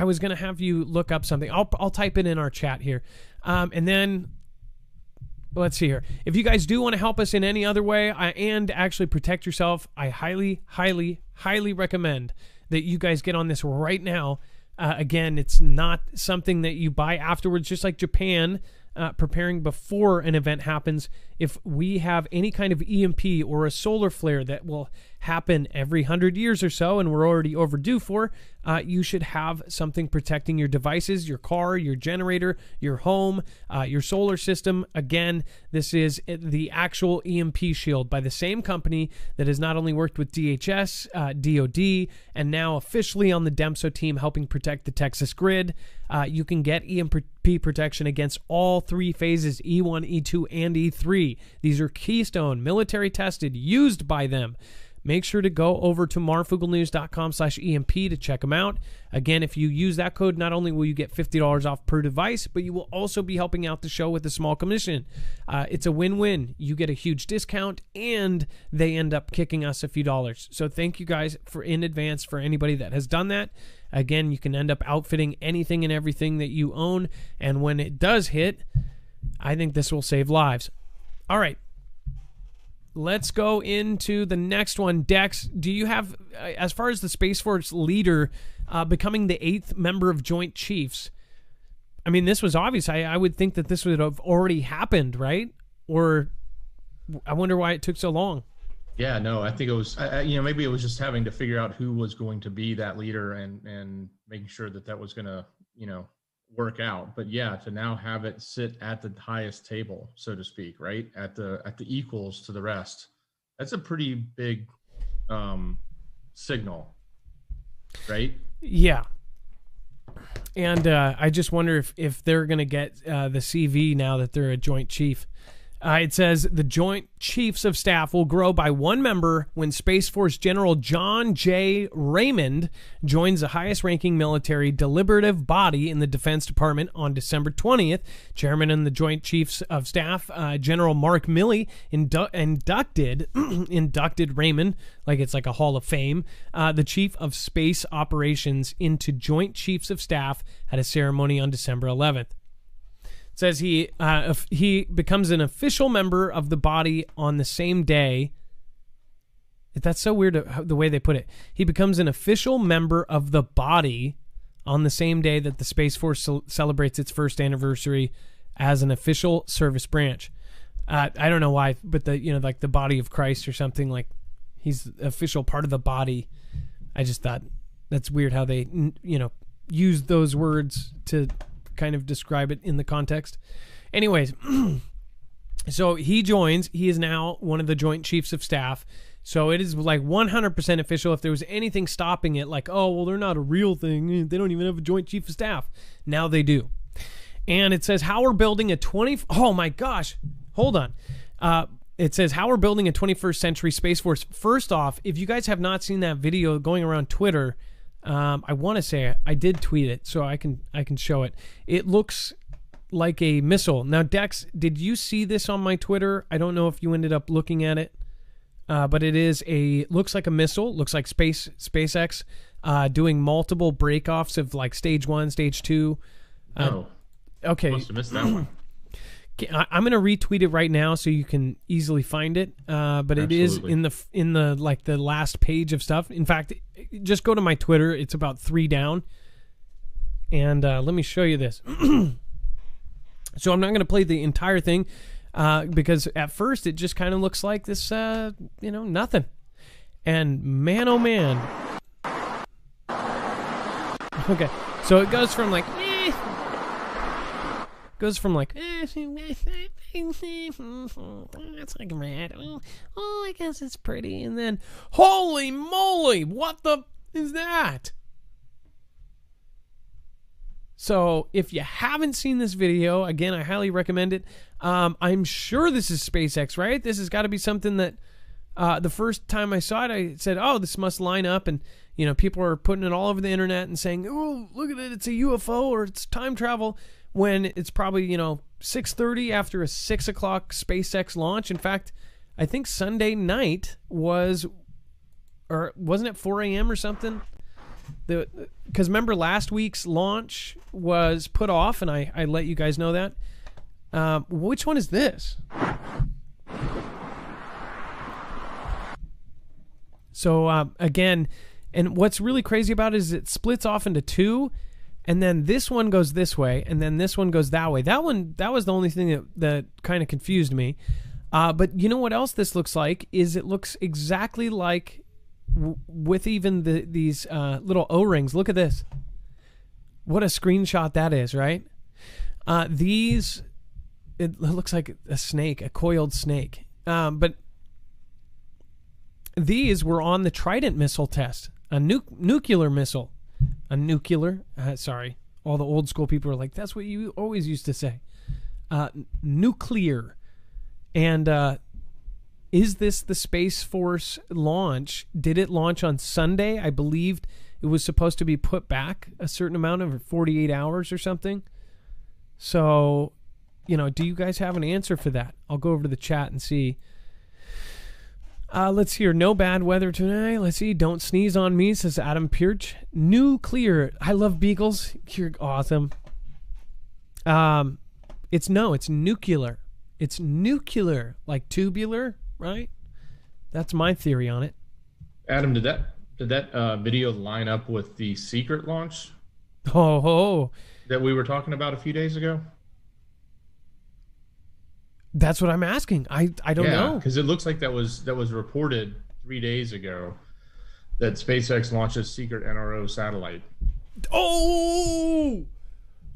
Speaker 1: was gonna have you look up something. I'll type it in our chat here, and then. Let's see here. If you guys do want to help us in any other way and actually protect yourself, I highly, highly, highly recommend that you guys get on this right now. Again, it's not something that you buy afterwards, just like Japan preparing before an event happens. If we have any kind of EMP or a solar flare that will happen every 100 years or so, and we're already overdue for, you should have something protecting your devices, your car, your generator, your home, your solar system. Again, this is the actual EMP shield by the same company that has not only worked with DHS, DOD, and now officially on the DEMSO team helping protect the Texas grid. You can get EMP protection against all 3 phases, E1, E2, and E3. These are Keystone, military tested, used by them. Make sure to go over to marfugelnews.com/EMP to check them out. Again, if you use that code, not only will you get $50 off per device, but you will also be helping out the show with a small commission. It's a win-win. You get a huge discount, and they end up kicking us a few dollars. So thank you guys in advance for anybody that has done that. Again, you can end up outfitting anything and everything that you own, and when it does hit, I think this will save lives. All right. Let's go into the next one. Dex, do you have, as far as the Space Force leader becoming the 8th member of Joint Chiefs, I mean, this was obvious. I would think that this would have already happened, right? Or I wonder why it took so long.
Speaker 3: Yeah, no, I think it was, maybe it was just having to figure out who was going to be that leader and making sure that was going to, work out. But yeah, to now have it sit at the highest table, so to speak, right? At the equals to the rest. That's a pretty big signal, right?
Speaker 1: Yeah. And I just wonder if they're going to get the CV now that they're a Joint Chief. It says the Joint Chiefs of Staff will grow by 1 member when Space Force General John J. Raymond joins the highest-ranking military deliberative body in the Defense Department on December 20th. Chairman and the Joint Chiefs of Staff, General Mark Milley, inducted Raymond, like it's like a Hall of Fame, the Chief of Space Operations, into Joint Chiefs of Staff at a ceremony on December 11th. says he becomes an official member of the body on the same day. That's so weird the way they put it. He becomes an official member of the body on the same day that the Space Force celebrates its first anniversary as an official service branch. I don't know why, but like the body of Christ or something, like he's the official part of the body. I just thought that's weird how they, use those words to kind of describe it in the context. Anyways, so he joins. He is now one of the Joint Chiefs of Staff. So it is like 100% official. If there was anything stopping it, like, oh, well, they're not a real thing. They don't even have a Joint Chief of Staff. Now they do. And it says how we're building a oh my gosh, hold on. It says how we're building a 21st century Space Force. First off, if you guys have not seen that video going around Twitter, I want to say I did tweet it, so I can show it. It looks like a missile. Now, Dex, did you see this on my Twitter? I don't know if you ended up looking at it. But it is looks like a missile, looks like SpaceX doing multiple breakoffs of like stage 1, stage 2. Okay.
Speaker 3: Must have missed that one.
Speaker 1: I'm going to retweet it right now so you can easily find it. But it is in the like the last page of stuff. In fact, just go to my Twitter. It's about 3 down. And let me show you this. So I'm not going to play the entire thing. Because at first it just kind of looks like this, nothing. And man, oh man. Okay, so it goes from like, that's like red. Oh, I guess it's pretty. And then, holy moly, what the is that? So if you haven't seen this video, again, I highly recommend it. I'm sure this is SpaceX, right? This has got to be something that the first time I saw it, I said, oh, this must line up. And, people are putting it all over the internet and saying, oh, look at it. It's a UFO or it's time travel, when it's probably, 6:30 after a 6 o'clock SpaceX launch. In fact, I think Sunday night wasn't it 4 a.m. or something? Because remember last week's launch was put off, and I let you guys know that. Which one is this? So again, and what's really crazy about it is it splits off into 2, and then this one goes this way, and then this one goes that way. That was the only thing that kind of confused me. But you know what else this looks like is it looks exactly like with even these little O-rings. Look at this. What a screenshot that is, right? It looks like a snake, a coiled snake. But these were on the Trident missile test, a nuclear missile. Sorry. All the old school people are like, that's what you always used to say. Nuclear. And is this the Space Force launch? Did it launch on Sunday? I believed it was supposed to be put back a certain amount of 48 hours or something. So, do you guys have an answer for that? I'll go over to the chat and see. Let's hear. No bad weather tonight. Let's see. Don't sneeze on me, says Adam Pirch. Nuclear. I love beagles. You're awesome. It's nuclear. It's nuclear, like tubular, right? That's my theory on it.
Speaker 3: Adam, did that video line up with the secret launch?
Speaker 1: Oh.
Speaker 3: That we were talking about a few days ago?
Speaker 1: That's what I'm asking. I don't know.
Speaker 3: Because it looks like that was reported 3 days ago that SpaceX launched a secret NRO satellite.
Speaker 1: Oh!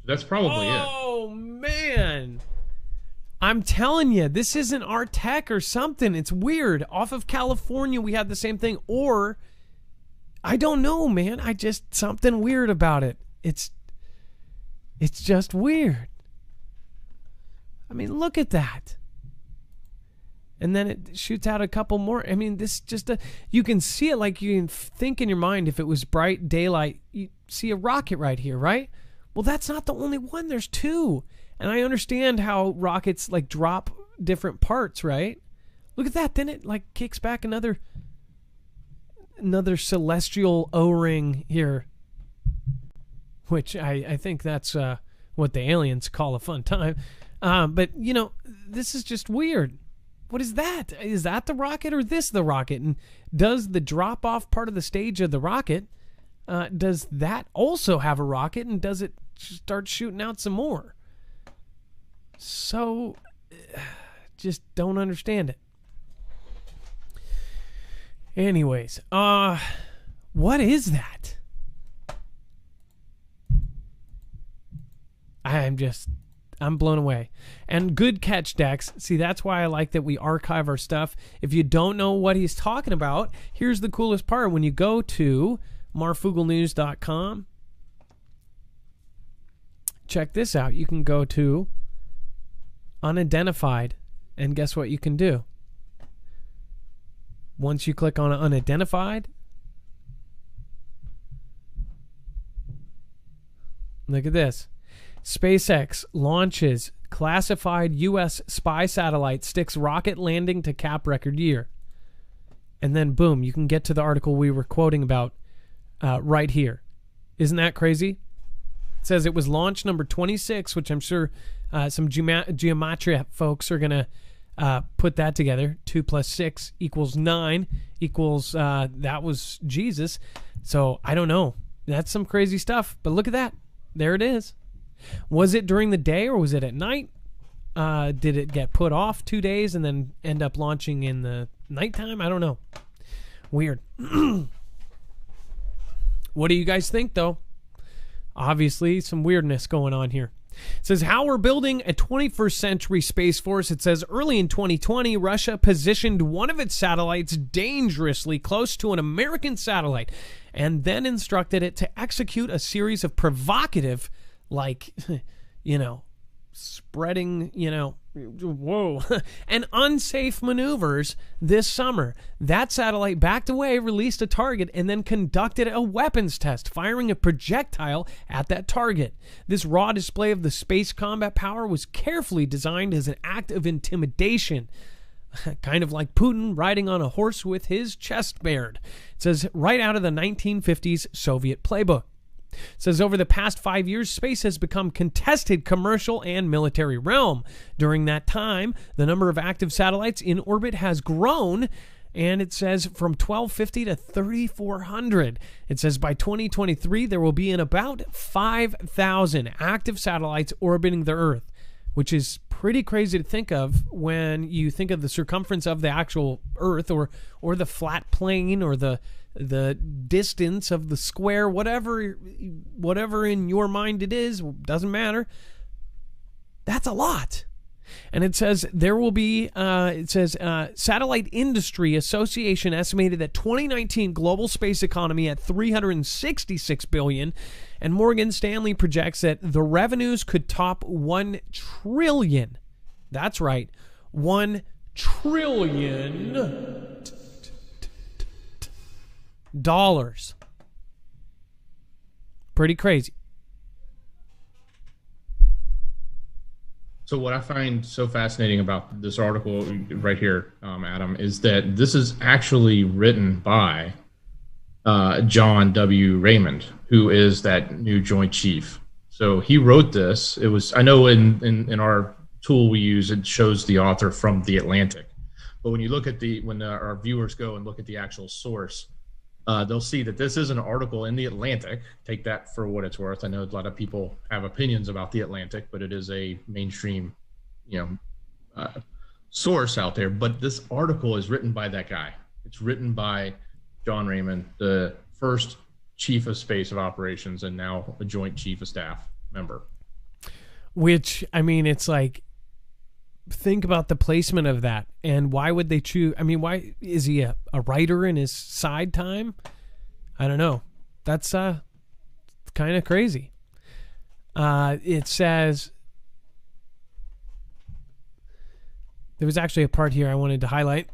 Speaker 3: That's probably it.
Speaker 1: Oh, man. I'm telling you, this isn't our tech or something. It's weird. Off of California, we had the same thing. Or, I don't know, man. Something weird about it. It's just weird. I mean, look at that. And then it shoots out a couple more. I mean, this you can see it, like you can think in your mind, if it was bright daylight, you see a rocket right here, right? Well, that's not the only one. There's 2. And I understand how rockets like drop different parts, right? Look at that. Then it like kicks back another celestial O-ring here, which I think that's what the aliens call a fun time. But, you know, this is just weird. What is that? Is that the rocket or this the rocket? And does the drop-off part of the stage of the rocket, does that also have a rocket? And does it start shooting out some more? So, just don't understand it. Anyways, what is that? I'm blown away. And good catch, Dex. See, that's why I like that we archive our stuff. If you don't know what he's talking about, here's the coolest part. When you go to marfugelnews.com, check this out. You can go to unidentified, and guess what you can do? Once you click on unidentified, look at this. SpaceX launches classified U.S. spy satellite, sticks rocket landing to cap record year. And then, boom, you can get to the article we were quoting about right here. Isn't that crazy? It says it was launch number 26, which I'm sure some geometry folks are going to put that together. 2 + 6 = 9 equals, that was Jesus. So I don't know. That's some crazy stuff. But look at that. There it is. Was it during the day or was it at night? Did it get put off 2 days and then end up launching in the nighttime? I don't know. Weird. What do you guys think, though? Obviously, some weirdness going on here. It says how we're building a 21st century space force. It says early in 2020, Russia positioned one of its satellites dangerously close to an American satellite and then instructed it to execute a series of provocative, like, you know, spreading, you know, whoa, and unsafe maneuvers this summer. That satellite backed away, released a target, and then conducted a weapons test, firing a projectile at that target. This raw display of the space combat power was carefully designed as an act of intimidation, kind of like Putin riding on a horse with his chest bared. It says right out of the 1950s Soviet playbook. It says over the past 5 years, space has become contested commercial and military realm. During that time, the number of active satellites in orbit has grown, and it says from 1,250 to 3,400. It says by 2023, there will be in about 5,000 active satellites orbiting the Earth, which is pretty crazy to think of when you think of the circumference of the actual Earth or the flat plane or the distance of the square, whatever in your mind it is, doesn't matter. That's a lot. And it says there will be, Satellite Industry Association estimated that 2019 global space economy at $366 billion, and Morgan Stanley projects that the revenues could top $1 trillion. That's right, $1 trillion. Dollars. Pretty crazy.
Speaker 3: So what I find so fascinating about this article right here, Adam, is that this is actually written by John W. Raymond, who is that new Joint Chief. So he wrote this. It was, I know in our tool we use, it shows the author from The Atlantic. But when you look at when our viewers go and look at the actual source, they'll see that this is an article in The Atlantic. Take that for what it's worth. I know a lot of people have opinions about The Atlantic, but it is a mainstream, source out there. But this article is written by that guy. It's written by John Raymond, the first chief of space of operations and now a Joint Chief of Staff member.
Speaker 1: Which, I mean, it's like, think about the placement of that and why would they choose? I mean, why is he a writer in his side time? I don't know. That's kind of crazy. It says there was actually a part here I wanted to highlight.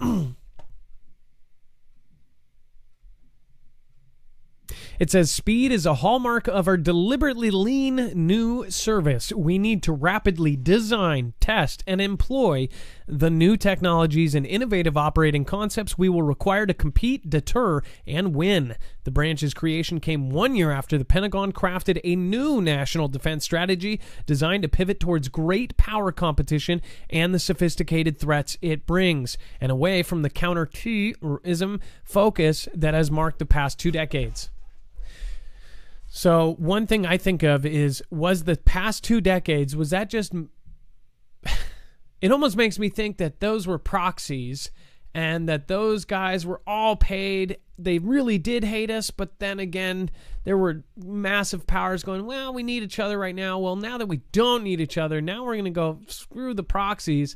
Speaker 1: It says, speed is a hallmark of our deliberately lean new service. We need to rapidly design, test, and employ the new technologies and innovative operating concepts we will require to compete, deter, and win. The branch's creation came 1 year after the Pentagon crafted a new national defense strategy designed to pivot towards great power competition and the sophisticated threats it brings, and away from the counter-terrorism focus that has marked the past 2 decades. So one thing I think of is, was the past 2 decades, was that just... It almost makes me think that those were proxies and that those guys were all paid. They really did hate us, but then again, there were massive powers going, well, we need each other right now. Well, now that we don't need each other, now we're going to go screw the proxies.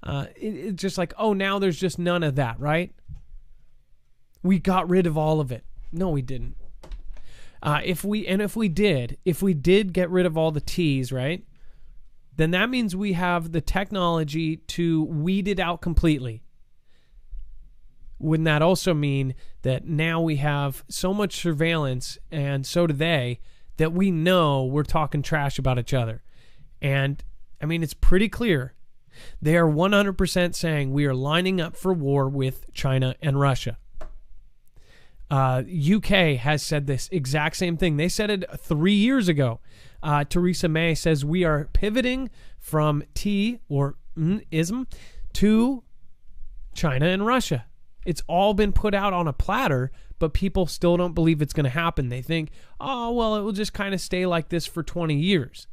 Speaker 1: It's just like, oh, now there's just none of that, right? We got rid of all of it. No, we didn't. If we did get rid of all the T's, right? Then that means we have the technology to weed it out completely. Wouldn't that also mean that now we have so much surveillance, and so do they, that we know we're talking trash about each other? And, I mean, it's pretty clear. They are 100% saying we are lining up for war with China and Russia. UK has said this exact same thing. They said it 3 years ago. Theresa May says we are pivoting from T or ism to China and Russia. It's all been put out on a platter, but people still don't believe it's going to happen. They think, oh, well, it will just kind of stay like this for 20 years.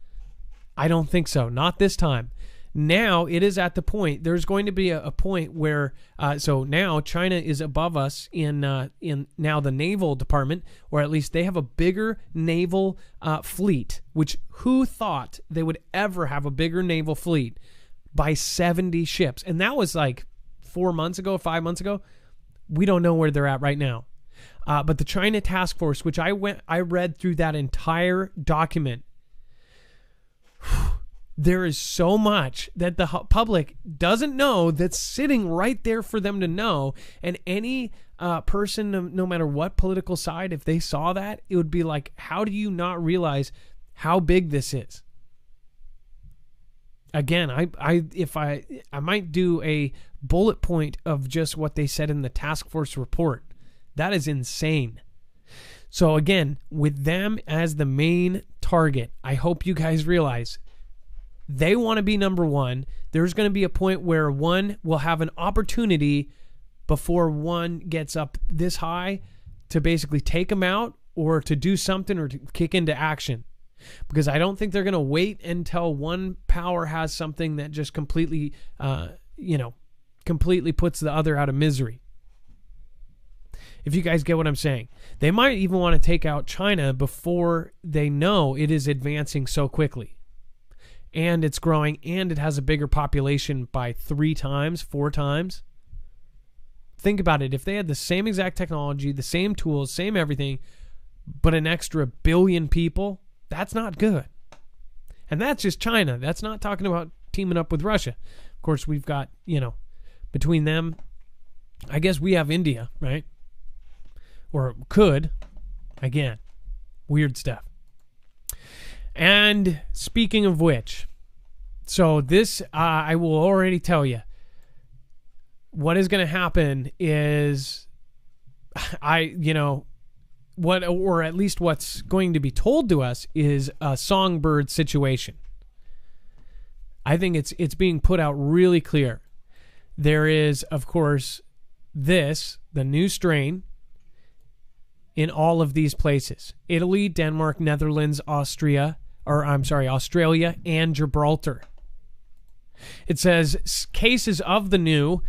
Speaker 1: I don't think so. Not this time. Now it is at the point, there's going to be a point where, so now China is above us in now the naval department, or at least they have a bigger naval fleet, which who thought they would ever have a bigger naval fleet by 70 ships? And that was like 4 months ago, 5 months ago. We don't know where they're at right now. But the China Task Force, which I read through that entire document, there is so much that the public doesn't know that's sitting right there for them to know. And any person, no matter what political side, if they saw that, it would be like, how do you not realize how big this is? Again, I might do a bullet point of just what they said in the task force report. That is insane. So again, with them as the main target, I hope you guys realize they want to be number one. There's going to be a point where one will have an opportunity before one gets up this high to basically take them out or to do something or to kick into action. Because I don't think they're going to wait until one power has something that just completely, completely puts the other out of misery. If you guys get what I'm saying. They might even want to take out China before they know it is advancing so quickly. And it's growing, and it has a bigger population by 3 times, 4 times. Think about it. If they had the same exact technology, the same tools, same everything, but an extra billion people, that's not good. And that's just China. That's not talking about teaming up with Russia. Of course, we've got, between them, I guess we have India, right? Or could. Again, weird stuff. And speaking of which, so this, I will already tell you, what is going to happen is, or at least what's going to be told to us is a songbird situation. I think it's being put out really clear. There is, of course, the new strain in all of these places. Italy, Denmark, Netherlands, Australia, and Gibraltar. It says cases of the new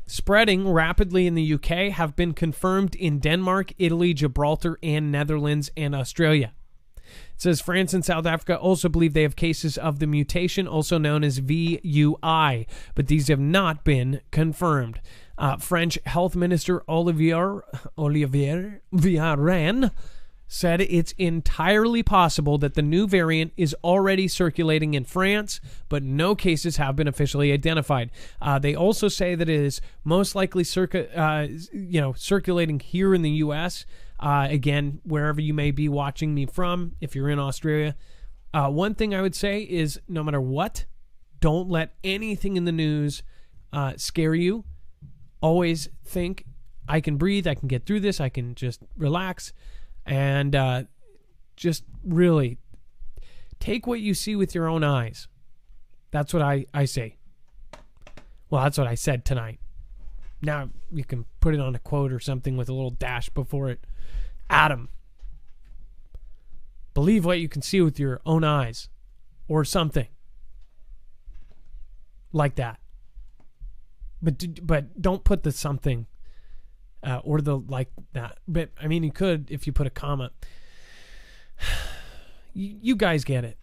Speaker 1: spreading rapidly in the UK have been confirmed in Denmark, Italy, Gibraltar, and Netherlands and Australia. It says France and South Africa also believe they have cases of the mutation, also known as VUI, but these have not been confirmed. French Health Minister Olivier Véran said it's entirely possible that the new variant is already circulating in France, but no cases have been officially identified. They also say that it is most likely circulating here in the U.S., Again, wherever you may be watching me from, if you're in Australia, one thing I would say is no matter what, don't let anything in the news scare you. Always think, I can breathe, I can get through this, I can just relax, and just really take what you see with your own eyes. That's what I say. Well, that's what I said tonight. Now you can put it on a quote or something with a little dash before it. Adam, believe what you can see with your own eyes, or something like that. But don't put the something or the like that. But I mean, you could if you put a comma. You guys get it.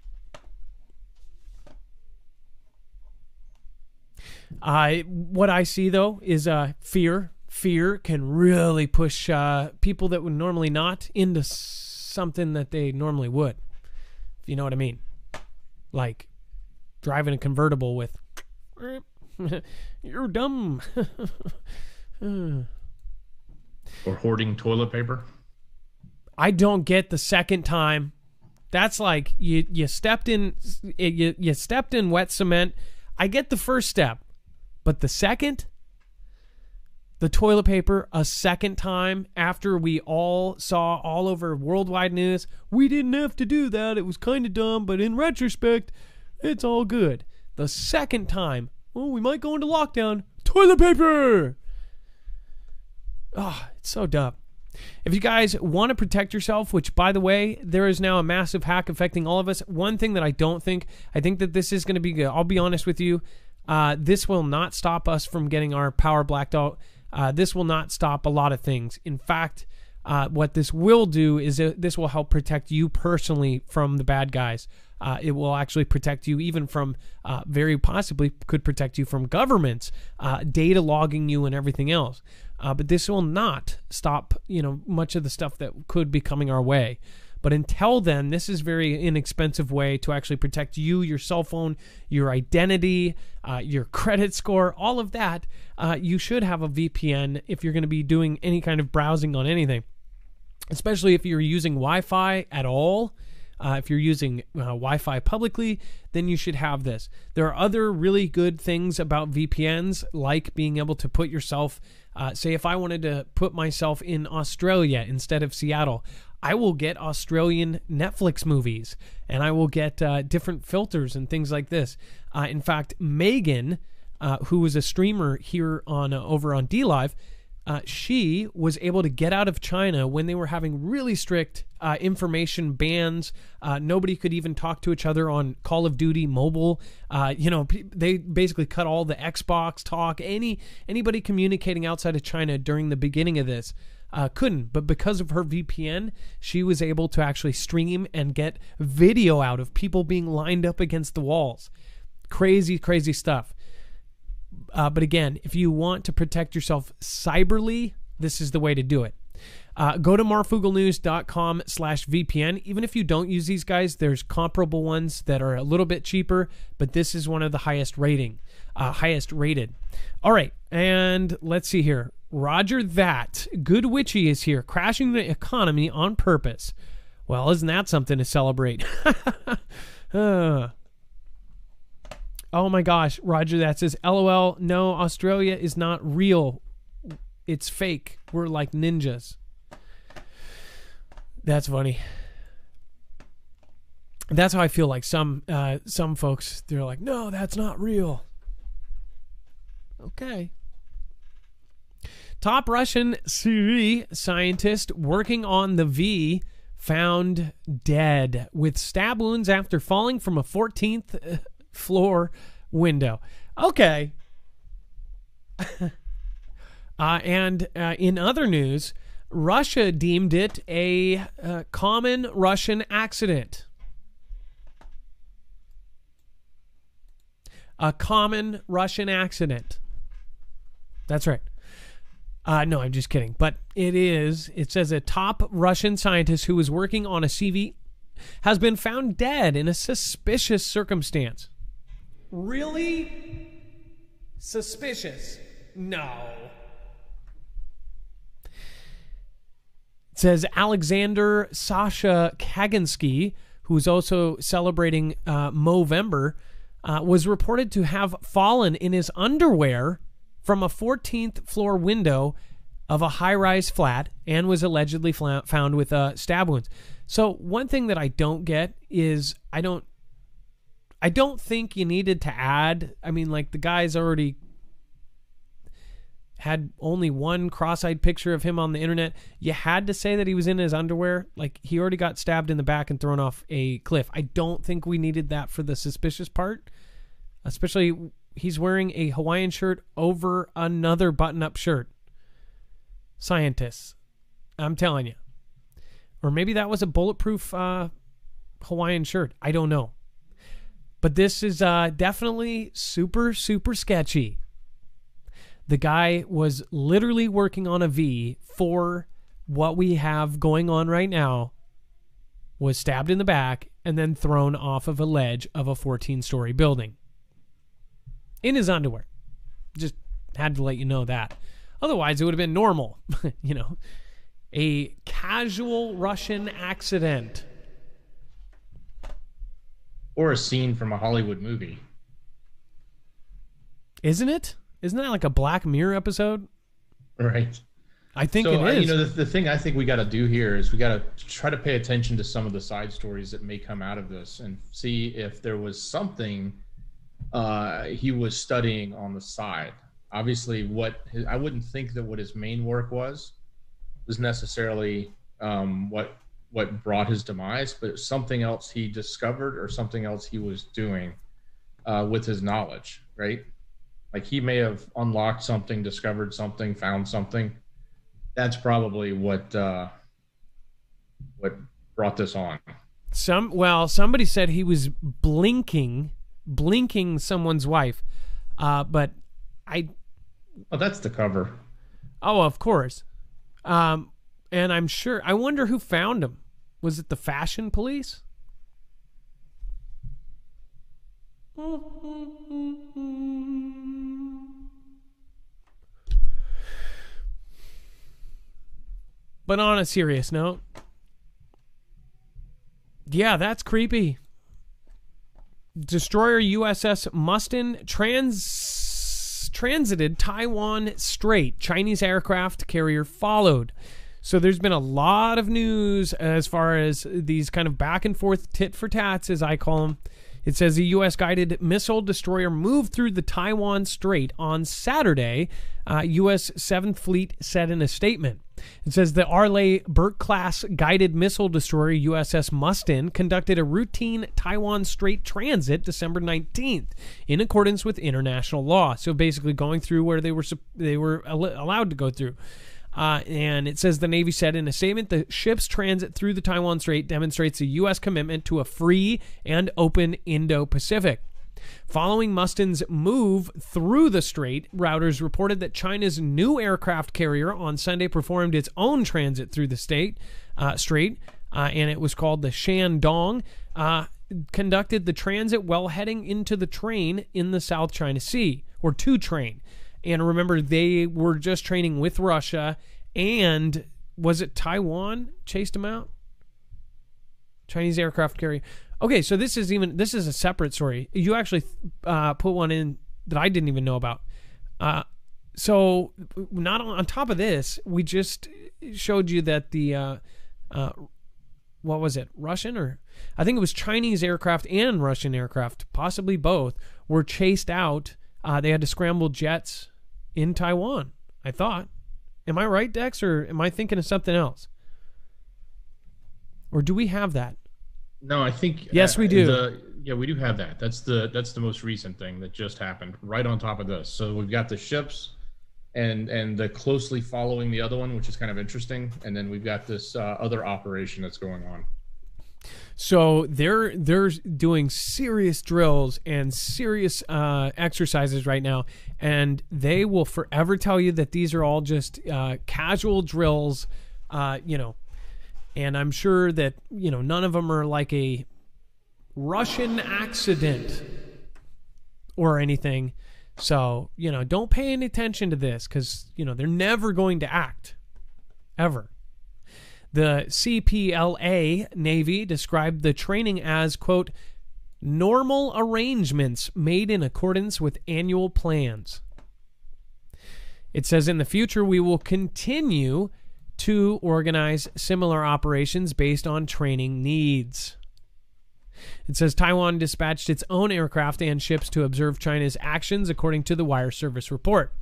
Speaker 1: What I see though is fear. Fear can really push people that would normally not into something that they normally would. If you know what I mean. Like driving a convertible with you're dumb.
Speaker 3: Or hoarding toilet paper.
Speaker 1: I don't get the second time. That's like you stepped in wet cement. I get the first step. But the second, the toilet paper, a second time after we all saw all over worldwide news, we didn't have to do that. It was kind of dumb, but in retrospect, it's all good. The second time, oh, we might go into lockdown. Toilet paper! Oh, it's so dumb. If you guys want to protect yourself, which, by the way, there is now a massive hack affecting all of us. One thing that I think that this is going to be good. I'll be honest with you. This will not stop us from getting our power blacked out. This will not stop a lot of things. In fact, what this will do is this will help protect you personally from the bad guys. It will actually protect you even from, very possibly could protect you from governments, data logging you and everything else. But this will not stop, much of the stuff that could be coming our way. But until then, this is a very inexpensive way to actually protect you, your cell phone, your identity, your credit score, all of that. You should have a VPN if you're going to be doing any kind of browsing on anything, especially if you're using Wi-Fi at all. If you're using Wi-Fi publicly, then you should have this. There are other really good things about VPNs, like being able to put yourself, say if I wanted to put myself in Australia instead of Seattle, I will get Australian Netflix movies, and I will get different filters and things like this. In fact, Megan, who was a streamer here over on DLive, she was able to get out of China when they were having really strict information bans. Nobody could even talk to each other on Call of Duty mobile. They basically cut all the Xbox talk. Anybody communicating outside of China during the beginning of this couldn't. But because of her VPN, she was able to actually stream and get video out of people being lined up against the walls. Crazy, crazy stuff. But again, if you want to protect yourself cyberly, this is the way to do it. Go to marfugelnews.com/VPN. Even if you don't use these guys, there's comparable ones that are a little bit cheaper, but this is one of the highest rated. All right, and let's see here. Roger that. Good Witchy is here, crashing the economy on purpose. Well, isn't that something to celebrate? Oh my gosh, Roger that says, LOL, no, Australia is not real. It's fake. We're like ninjas. That's funny. That's how I feel like some folks, they're like, no, that's not real. Okay. Top Russian scientist working on the V found dead with stab wounds after falling from a 14th floor window. Okay. And in other news, Russia deemed it a common Russian accident. A common Russian accident. That's right. No, I'm just kidding. But it is. It says a top Russian scientist who was working on a CV has been found dead in a suspicious circumstance. Really? Suspicious? No. It says Alexander Sasha Kaginski, who's also celebrating Movember, was reported to have fallen in his underwear from a 14th floor window of a high-rise flat and was allegedly found with stab wounds. So one thing that I don't get is I don't think you needed to add. I mean, like, the guy's already had only one cross-eyed picture of him on the internet. You had to say that he was in his underwear. Like, he already got stabbed in the back and thrown off a cliff. I don't think we needed that for the suspicious part, especially he's wearing a Hawaiian shirt over another button-up shirt. Scientists, I'm telling you. Or maybe that was a bulletproof Hawaiian shirt. I don't know. But this is definitely super, super sketchy. The guy was literally working on a V for what we have going on right now, was stabbed in the back, and then thrown off of a ledge of a 14-story building. In his underwear. Just had to let you know that. Otherwise, it would have been normal. You know, a casual Russian accident.
Speaker 3: Or a scene from a Hollywood movie.
Speaker 1: Isn't it? Isn't that like a Black Mirror episode?
Speaker 3: Right.
Speaker 1: I think it is.
Speaker 3: You know, the thing I think we got to do here is we got to try to pay attention to some of the side stories that may come out of this and see if there was something he was studying on the side. Obviously, I wouldn't think that what his main work was necessarily what brought his demise, but something else he discovered or something else he was doing with his knowledge, right? Like, he may have unlocked something, discovered something, found something. That's probably what brought this on.
Speaker 1: Somebody said he was blinking someone's wife, but
Speaker 3: Oh, that's the cover.
Speaker 1: Oh, of course. And I'm sure. I wonder who found him. Was it the fashion police? But on a serious note, yeah, that's creepy. Destroyer USS Mustin transited Taiwan Strait. Chinese aircraft carrier followed. So there's been a lot of news as far as these kind of back and forth tit for tats, as I call them. It says the U.S. guided missile destroyer moved through the Taiwan Strait on Saturday, U.S. 7th Fleet said in a statement. It says the Arleigh Burke-class guided missile destroyer USS Mustin conducted a routine Taiwan Strait transit December 19th in accordance with international law. So basically going through where they were allowed to go through. And it says the Navy said in a statement, the ship's transit through the Taiwan Strait demonstrates the U.S. commitment to a free and open Indo-Pacific. Following Mustin's move through the strait, Reuters reported that China's new aircraft carrier on Sunday performed its own transit through the strait, and it was called the Shandong, conducted the transit while heading into the train in the South China Sea, or to train. And remember, they were just training with Russia, and was it Taiwan chased them out? Chinese aircraft carrier. Okay, so this is a separate story. You actually put one in that I didn't even know about. So not on top of this, we just showed you that the what was it? Russian, or I think it was Chinese aircraft and Russian aircraft, possibly both, were chased out. They had to scramble jets in Taiwan, I thought. Am I right, Dex, or am I thinking of something else? Or do we have that?
Speaker 3: No, I think
Speaker 1: yes, we do.
Speaker 3: We do have that. That's the most recent thing that just happened right on top of this. So we've got the ships and the closely following the other one, which is kind of interesting, and then we've got this other operation that's going on.
Speaker 1: So they're doing serious drills and serious exercises right now, and they will forever tell you that these are all just casual drills, and I'm sure that, none of them are like a Russian accident or anything. So, don't pay any attention to this because, they're never going to act. Ever. The CPLA Navy described the training as, quote, normal arrangements made in accordance with annual plans. It says in the future we will continue to organize similar operations based on training needs. It says Taiwan dispatched its own aircraft and ships to observe China's actions, according to the Wire Service report.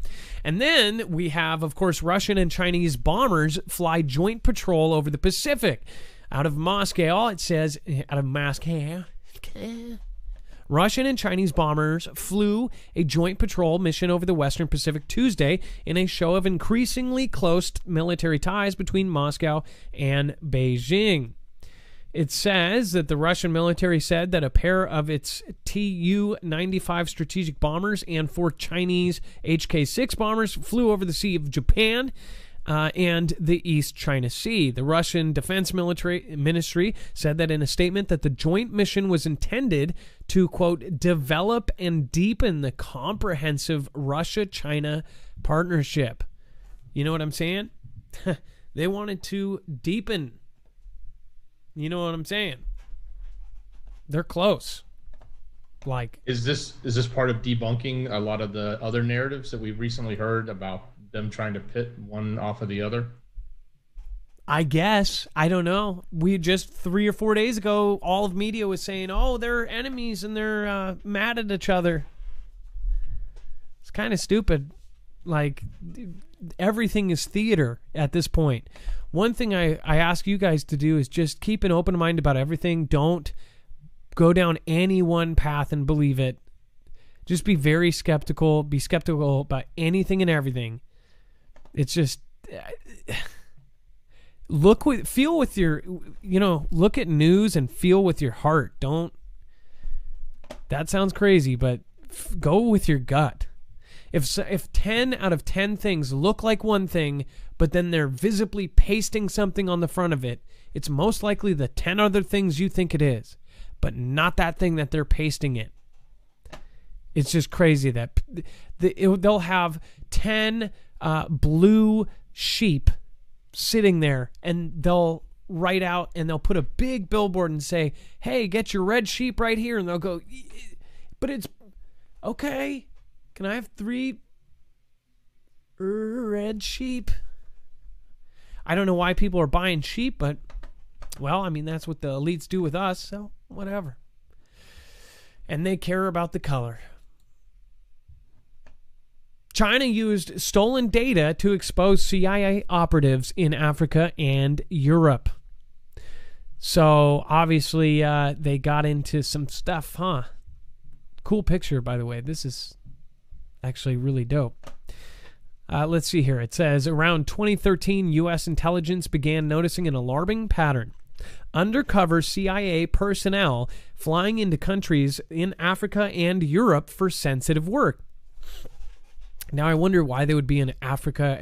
Speaker 1: And then we have, of course, Russian and Chinese bombers fly joint patrol over the Pacific. Out of Moscow, it says, Russian and Chinese bombers flew a joint patrol mission over the Western Pacific Tuesday in a show of increasingly close military ties between Moscow and Beijing. It says that the Russian military said that a pair of its Tu-95 strategic bombers and 4 Chinese HK-6 bombers flew over the Sea of Japan and the East China Sea. The Russian Defense Ministry said that in a statement that the joint mission was intended to, quote, develop and deepen the comprehensive Russia-China partnership. You know what I'm saying? They wanted to deepen. You know what I'm saying? They're close. Like,
Speaker 3: is this part of debunking a lot of the other narratives that we've recently heard about them trying to pit one off of the other?
Speaker 1: I guess. I don't know. We just 3 or 4 days ago, all of media was saying, oh, they're enemies and they're mad at each other. It's kind of stupid. Like, everything is theater at this point. One thing I ask you guys to do is just keep an open mind about everything. Don't go down any one path and believe it. Just be very skeptical. Be skeptical about anything and everything. It's just look at news and feel with your heart. Don't. That sounds crazy, but go with your gut. If 10 out of 10 things look like one thing, but then they're visibly pasting something on the front of it, it's most likely the 10 other things you think it is, but not that thing that they're pasting it. It's just crazy that they'll have 10 blue sheep sitting there, and they'll write out and they'll put a big billboard and say, hey, get your red sheep right here. And they'll go, but it's okay. Can I have 3 red sheep? I don't know why people are buying sheep, but, well, I mean, that's what the elites do with us, so whatever. And they care about the color. China used stolen data to expose CIA operatives in Africa and Europe. So, obviously, they got into some stuff, huh? Cool picture, by the way. This is actually really dope. Let's see here. It says, around 2013, U.S. intelligence began noticing an alarming pattern. Undercover CIA personnel flying into countries in Africa and Europe for sensitive work. Now, I wonder why they would be in Africa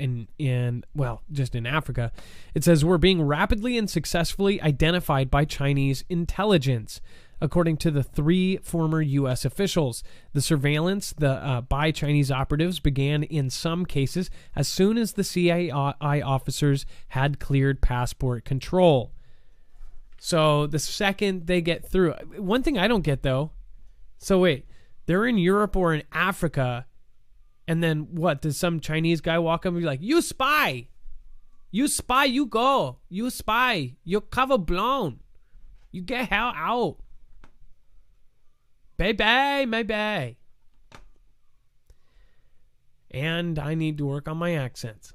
Speaker 1: just in Africa. It says, we're being rapidly and successfully identified by Chinese intelligence. According to the 3 former U.S. officials, the surveillance by Chinese operatives began in some cases as soon as the CIA officers had cleared passport control. So the second they get through... One thing I don't get, though... So wait, they're in Europe or in Africa, and then what? Does some Chinese guy walk up and be like, you spy! You spy, you go! You spy! You're cover blown! You get hell out! Baby, maybe. And I need to work on my accents.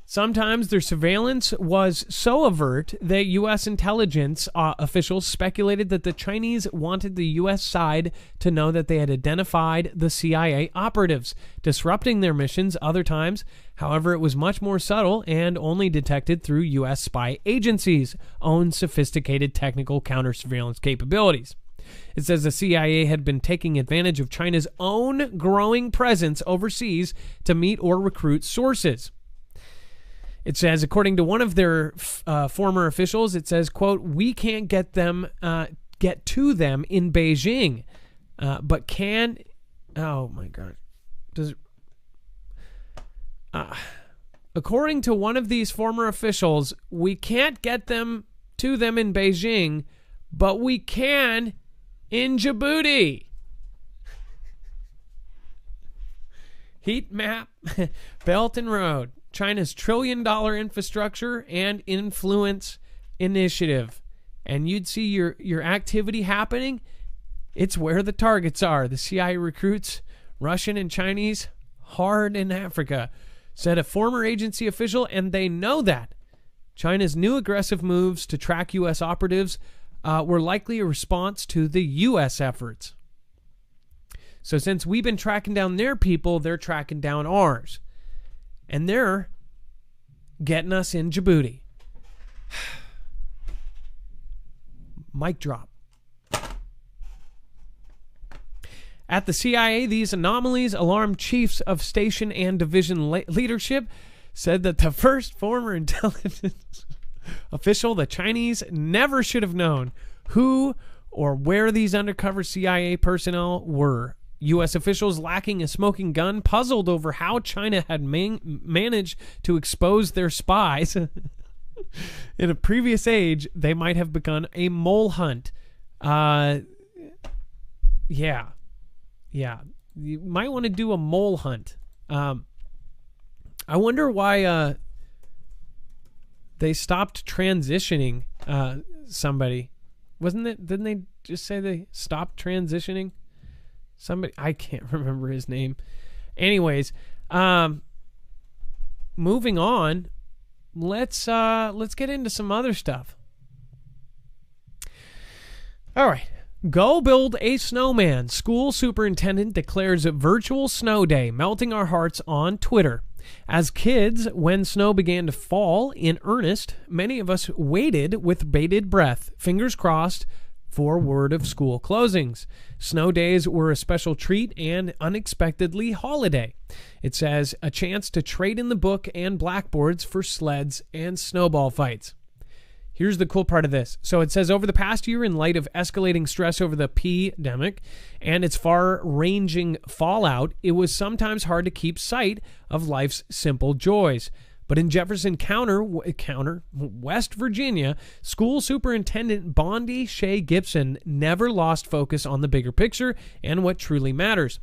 Speaker 1: Sometimes their surveillance was so overt that U.S. intelligence officials speculated that the Chinese wanted the U.S. side to know that they had identified the CIA operatives, disrupting their missions other times. However, it was much more subtle and only detected through U.S. spy agencies' own sophisticated technical counter-surveillance capabilities. It says the CIA had been taking advantage of China's own growing presence overseas to meet or recruit sources. It says, according to one of their former officials, it says, quote, we can't get to them in Beijing, but can... Oh, my God. according to one of these former officials, we can't get them to them in Beijing, but we can in Djibouti. Heat map, Belt and Road, China's trillion-dollar infrastructure and influence initiative. And you'd see your activity happening. It's where the targets are. The CIA recruits Russian and Chinese hard in Africa, said a former agency official, and they know that. China's new aggressive moves to track U.S. operatives were likely a response to the U.S. efforts. So since we've been tracking down their people, they're tracking down ours. And they're getting us in Djibouti. Mic drop. At the CIA, these anomalies alarmed chiefs of station and division leadership, said that the first former intelligence official the Chinese never should have known who or where these undercover CIA personnel were. U.S. officials lacking a smoking gun, puzzled over how China had managed to expose their spies. In a previous age, they might have begun a mole hunt. Yeah. You might want to do a mole hunt. I wonder why they stopped transitioning somebody. Didn't they just say they stopped transitioning somebody? I can't remember his name. Anyways, moving on. Let's get into some other stuff. All right. Go build a snowman. School superintendent declares a virtual snow day, melting our hearts on Twitter. As kids, when snow began to fall in earnest, many of us waited with bated breath, fingers crossed, for word of school closings. Snow days were a special treat and unexpectedly holiday. It says a chance to trade in the book and blackboards for sleds and snowball fights. Here's the cool part of this. So it says, over the past year, in light of escalating stress over the pandemic and its far-ranging fallout, it was sometimes hard to keep sight of life's simple joys. But in Jefferson County, West Virginia, school superintendent Bondi Shea Gibson never lost focus on the bigger picture and what truly matters.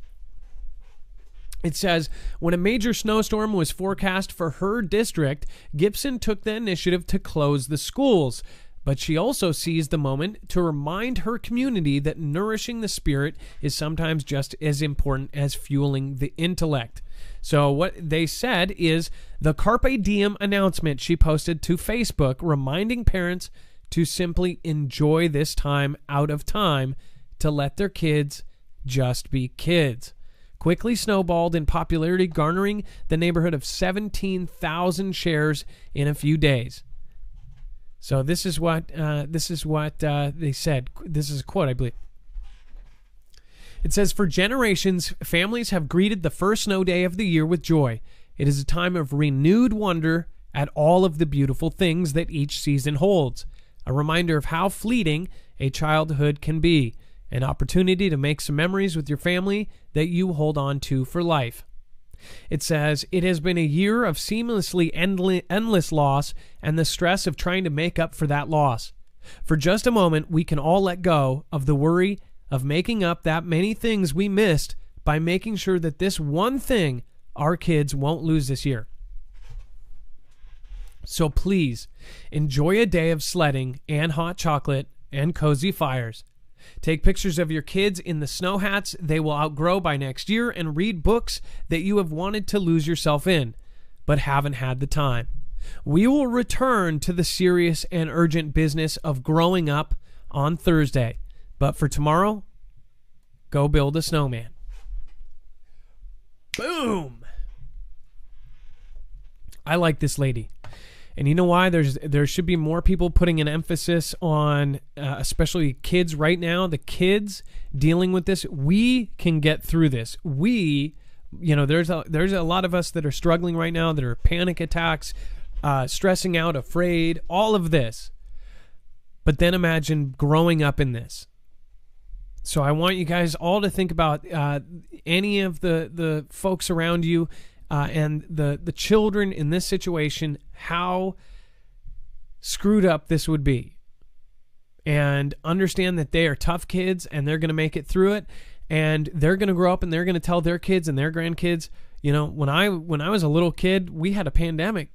Speaker 1: It says, when a major snowstorm was forecast for her district, Gibson took the initiative to close the schools. But she also seized the moment to remind her community that nourishing the spirit is sometimes just as important as fueling the intellect. So what they said is the Carpe Diem announcement she posted to Facebook, reminding parents to simply enjoy this time out of time to let their kids just be kids. Quickly snowballed in popularity, garnering the neighborhood of 17,000 shares in a few days. So this is what they said. This is a quote, I believe. It says, for generations, families have greeted the first snow day of the year with joy. It is a time of renewed wonder at all of the beautiful things that each season holds. A reminder of how fleeting a childhood can be. An opportunity to make some memories with your family that you hold on to for life. It says, it has been a year of seamlessly endless loss and the stress of trying to make up for that loss. For just a moment, we can all let go of the worry of making up that many things we missed by making sure that this one thing our kids won't lose this year. So please, enjoy a day of sledding and hot chocolate and cozy fires. Take pictures of your kids in the snow hats they will outgrow by next year and read books that you have wanted to lose yourself in, but haven't had the time. We will return to the serious and urgent business of growing up on Thursday. But for tomorrow, go build a snowman. Boom! I like this lady. And you know why? There should be more people putting an emphasis on, especially kids right now. The kids dealing with this. We can get through this. There's a lot of us that are struggling right now, that are panic attacks, stressing out, afraid, all of this. But then imagine growing up in this. So I want you guys all to think about any of the folks around you. and the children in this situation, how screwed up this would be. And understand that they are tough kids and they're going to make it through it, and they're going to grow up and they're going to tell their kids and their grandkids, you know, when I was a little kid, we had a pandemic.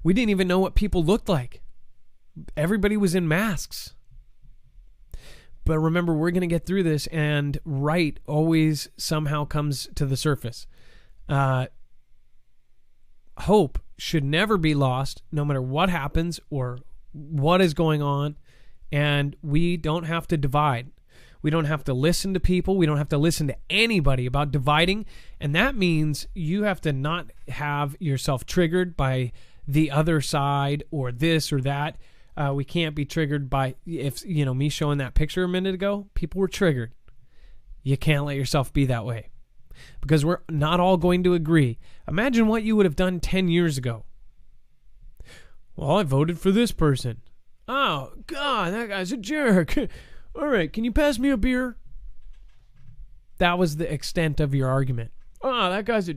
Speaker 1: We didn't even know what people looked like. Everybody was in masks. But remember, we're going to get through this, and right always somehow comes to the surface. Hope should never be lost, no matter what happens or what is going on. And we don't have to divide. We don't have to listen to people. We don't have to listen to anybody about dividing. And that means you have to not have yourself triggered by the other side or this or that. We can't be triggered by, if, you know, me showing that picture a minute ago, people were triggered. You can't let yourself be that way, because we're not all going to agree. Imagine what you would have done 10 years ago. Well, I voted for this person. Oh, God, that guy's a jerk. All right, can you pass me a beer? That was the extent of your argument. Oh, that guy's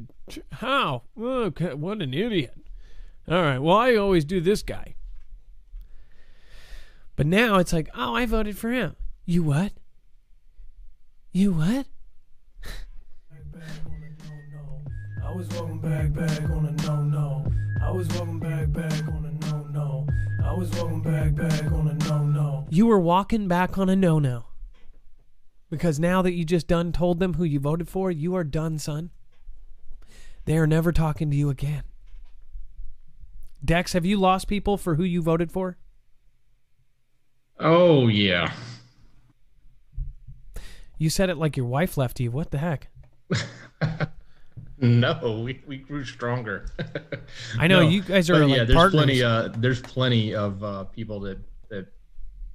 Speaker 1: how? Oh, what an idiot. All right, well, I always do this guy. But now it's like, oh, I voted for him. You what? You what?
Speaker 2: I was walking back on a no-no. I was walking back on a no-no. I was walking back on a no-no.
Speaker 1: You were walking back on a no-no. Because now that you just done told them who you voted for, you are done, son. They are never talking to you again. Dex, have you lost people for who you voted for?
Speaker 3: Oh, yeah.
Speaker 1: You said it like your wife left you. What the heck?
Speaker 3: No, we grew stronger.
Speaker 1: I know,
Speaker 3: No,
Speaker 1: you guys are
Speaker 3: but
Speaker 1: like
Speaker 3: yeah, there's
Speaker 1: partners.
Speaker 3: there's plenty of people that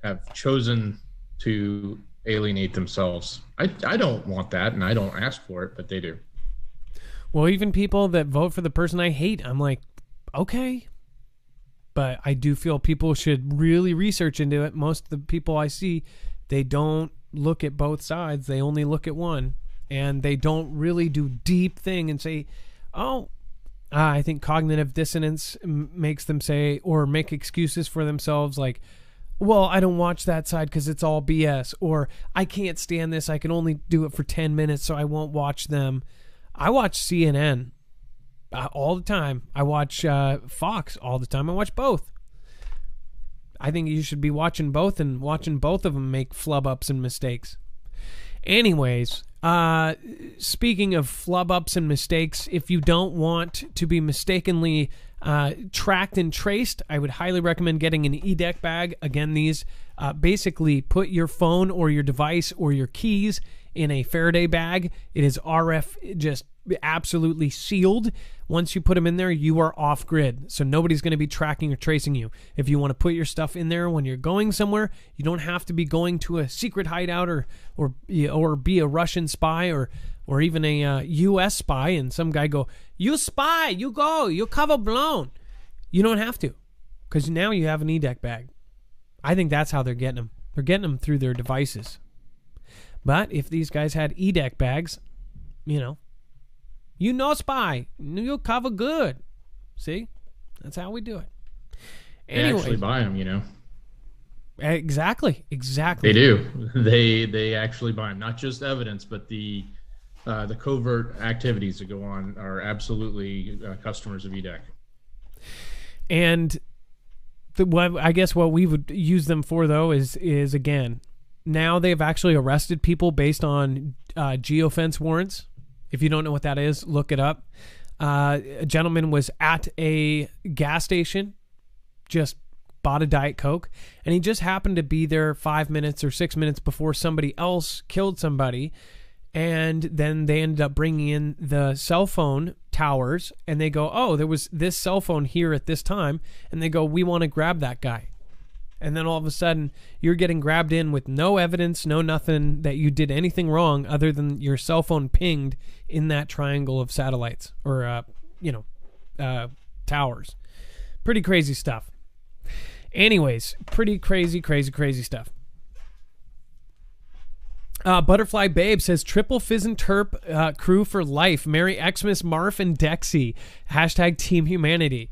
Speaker 3: have chosen to alienate themselves. I don't want that, and I don't ask for it, but they do.
Speaker 1: Well, even people that vote for the person I hate, I'm like, okay. But I do feel people should really research into it. Most of the people I see, they don't look at both sides. They only look at one. And they don't really do deep thing and say, oh, I think cognitive dissonance makes them say, or make excuses for themselves like, well, I don't watch that side because it's all BS. Or I can't stand this. I can only do it for 10 minutes, so I won't watch them. I watch CNN all the time. I watch Fox all the time. I watch both. I think you should be watching both, and watching both of them make flub-ups and mistakes. Anyways, speaking of flub-ups and mistakes, if you don't want to be mistakenly tracked and traced, I would highly recommend getting an eDeck bag. Again, these basically put your phone or your device or your keys in a Faraday bag. It is RF, just absolutely sealed. Once you put them in there, you are off grid. So nobody's going to be tracking or tracing you. If you want to put your stuff in there when you're going somewhere, you don't have to be going to a secret hideout or be a Russian spy or even a U.S. spy, and some guy go, you spy, you go, you cover blown. You don't have to, because now you have an eDeck bag. I think that's how they're getting them. They're getting them through their devices. But if these guys had eDeck bags, you know, spy, you'll cover good. See? That's how we do it.
Speaker 3: They actually buy them,
Speaker 1: Exactly.
Speaker 3: They do. They actually buy them. Not just evidence, but the covert activities that go on are absolutely customers of eDeck.
Speaker 1: And I guess what we would use them for, though, is again, now they've actually arrested people based on geofence warrants. If you don't know what that is, look it up. A gentleman was at a gas station, just bought a Diet Coke, and he just happened to be there 5 minutes or 6 minutes before somebody else killed somebody. And then they ended up bringing in the cell phone towers, and they go, oh, there was this cell phone here at this time. And they go, we want to grab that guy. And then all of a sudden, you're getting grabbed in with no evidence, no nothing that you did anything wrong other than your cell phone pinged in that triangle of satellites or, towers. Pretty crazy stuff. Anyways, pretty crazy stuff. Butterfly Babe says triple Fizz and Terp crew for life. Merry Xmas, Marf and Dexy. Hashtag Team Humanity.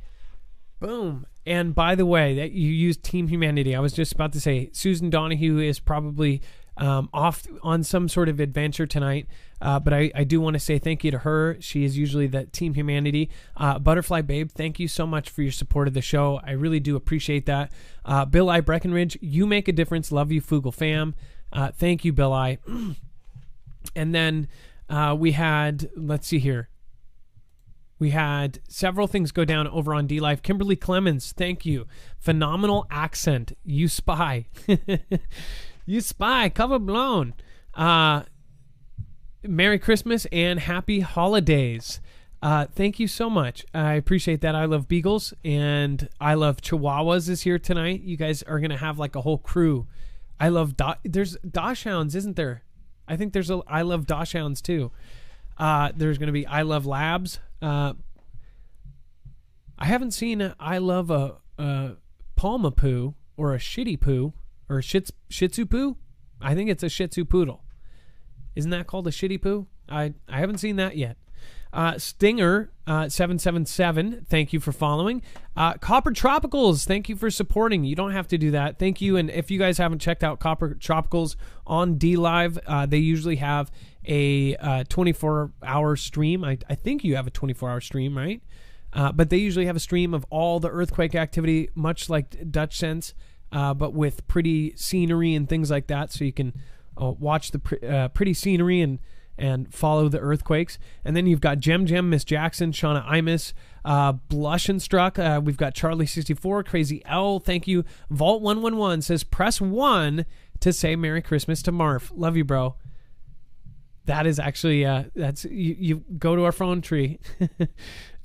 Speaker 1: Boom. And by the way, that you used Team Humanity. I was just about to say Susan Donahue is probably off on some sort of adventure tonight. But I do want to say thank you to her. She is usually the Team Humanity. Butterfly Babe, thank you so much for your support of the show. I really do appreciate that. Bill I. Breckenridge, you make a difference. Love you, Fugle fam. Thank you, Bill I. And then we had, let's see here. We had several things go down over on D-Live. Kimberly Clemens, thank you. Phenomenal accent. You spy. You spy. Cover blown. Merry Christmas and happy holidays. Thank you so much. I appreciate that. I Love Beagles and I Love Chihuahuas is here tonight. You guys are going to have like a whole crew. I love there's Dachshunds, isn't there? I think there's I Love Dachshunds too. There's going to be I Love Labs. I haven't seen I Love a Palma Poo or a Shitty Poo or a Shih Tzu Poo. I think it's a Shih Tzu Poodle. Isn't that called a Shitty Poo? I haven't seen that yet. Stinger 777, thank you for following. Copper Tropicals, thank you for supporting. You don't have to do that. Thank you. And if you guys haven't checked out Copper Tropicals on D-Live, they usually have a 24-hour stream. I think you have a 24-hour stream, right? But they usually have a stream of all the earthquake activity, much like Dutch Sense, but with pretty scenery and things like that, so you can watch the pretty scenery and follow the earthquakes. And then you've got Gem, Miss Jackson, Shauna Imus, Blush and Struck. We've got Charlie64, Crazy L, thank you. Vault111 says, press 1 to say Merry Christmas to Marf. Love you, bro. That is actually, that's you go to our phone tree.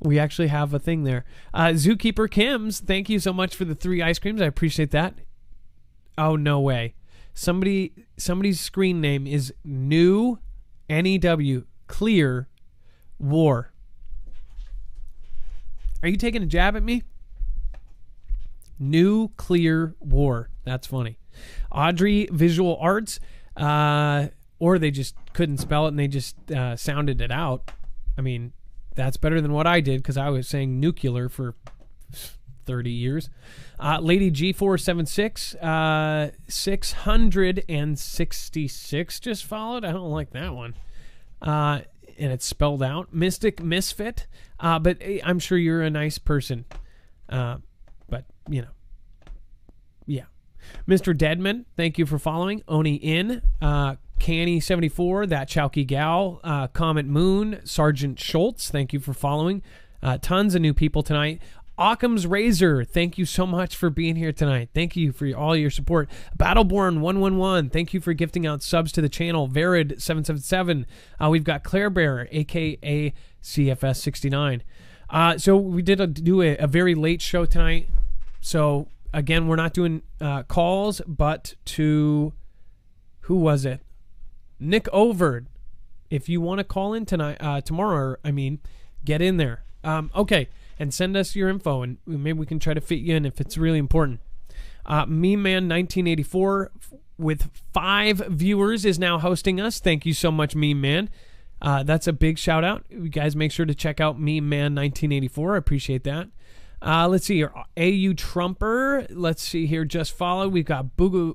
Speaker 1: We actually have a thing there. Zookeeper Kims, thank you so much for the 3 ice creams. I appreciate that. Oh, no way. Somebody's screen name is New NEW Clear War. Are you taking a jab at me? Nuclear War. That's funny. Audrey Visual Arts, or they just couldn't spell it and they just sounded it out. I mean, that's better than what I did because I was saying nuclear for 30 years. Lady G476, 666 just followed. I don't like that one. And it's spelled out. Mystic Misfit. But I'm sure you're a nice person. But, you know. Yeah. Mr. Deadman, thank you for following. Oni In, Canny74, That Chowky Gal, Comet Moon, Sergeant Schultz, thank you for following. Tons of new people tonight. Occam's Razor, thank you so much for being here tonight. Thank you for all your support. Battleborn111, thank you for gifting out subs to the channel. Verid777, we've got Claire Bear, aka CFS69. So we did do a very late show tonight. So again, we're not doing calls, but to, who was it? Nick Overd. If you want to call in tonight, tomorrow, get in there. Okay. And send us your info, and maybe we can try to fit you in if it's really important. Meme Man 1984 with 5 viewers is now hosting us. Thank you so much, Meme Man. That's a big shout out. You guys make sure to check out Meme Man 1984. I appreciate that. Let's see here. AU Trumper. Let's see here. Just follow. We've got Boogatoot.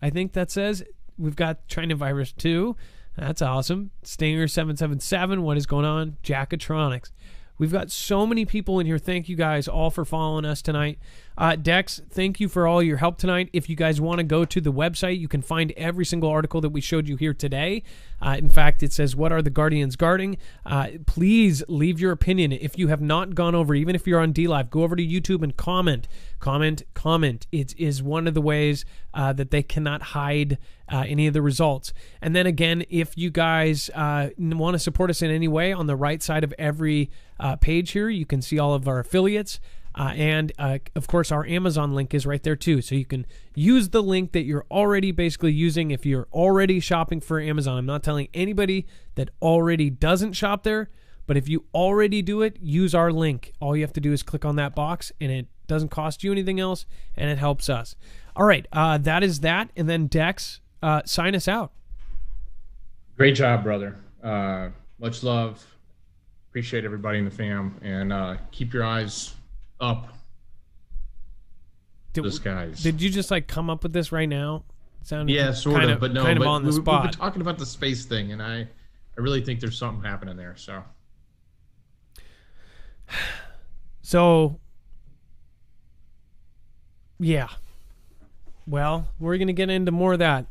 Speaker 1: I think that says. We've got China Virus 2. That's awesome. Stinger777, what is going on? Jackatronics. We've got so many people in here. Thank you guys all for following us tonight. Dex, thank you for all your help tonight. If you guys want to go to the website, you can find every single article that we showed you here today. In fact, it says, what are the Guardians guarding? Please leave your opinion. If you have not gone over, even if you're on D-Live, go over to YouTube and comment. It is one of the ways that they cannot hide any of the results. And then again, if you guys want to support us in any way, on the right side of every page here, you can see all of our affiliates. And of course, our Amazon link is right there too. So you can use the link that you're already basically using if you're already shopping for Amazon. I'm not telling anybody that already doesn't shop there, but if you already do it, use our link. All you have to do is click on that box, and it doesn't cost you anything else, and it helps us. All right, that is that. And then Dex, sign us out.
Speaker 3: Great job, brother. Much love. Appreciate everybody in the fam, and keep your eyes up the skies.
Speaker 1: Did you just like come up with this right now? Sounded
Speaker 3: yeah, sort of, but no,
Speaker 1: kind of
Speaker 3: but
Speaker 1: on the spot.
Speaker 3: We've been talking about the space thing, and I really think there's something happening there.
Speaker 1: So, yeah. Well, we're going to get into more of that.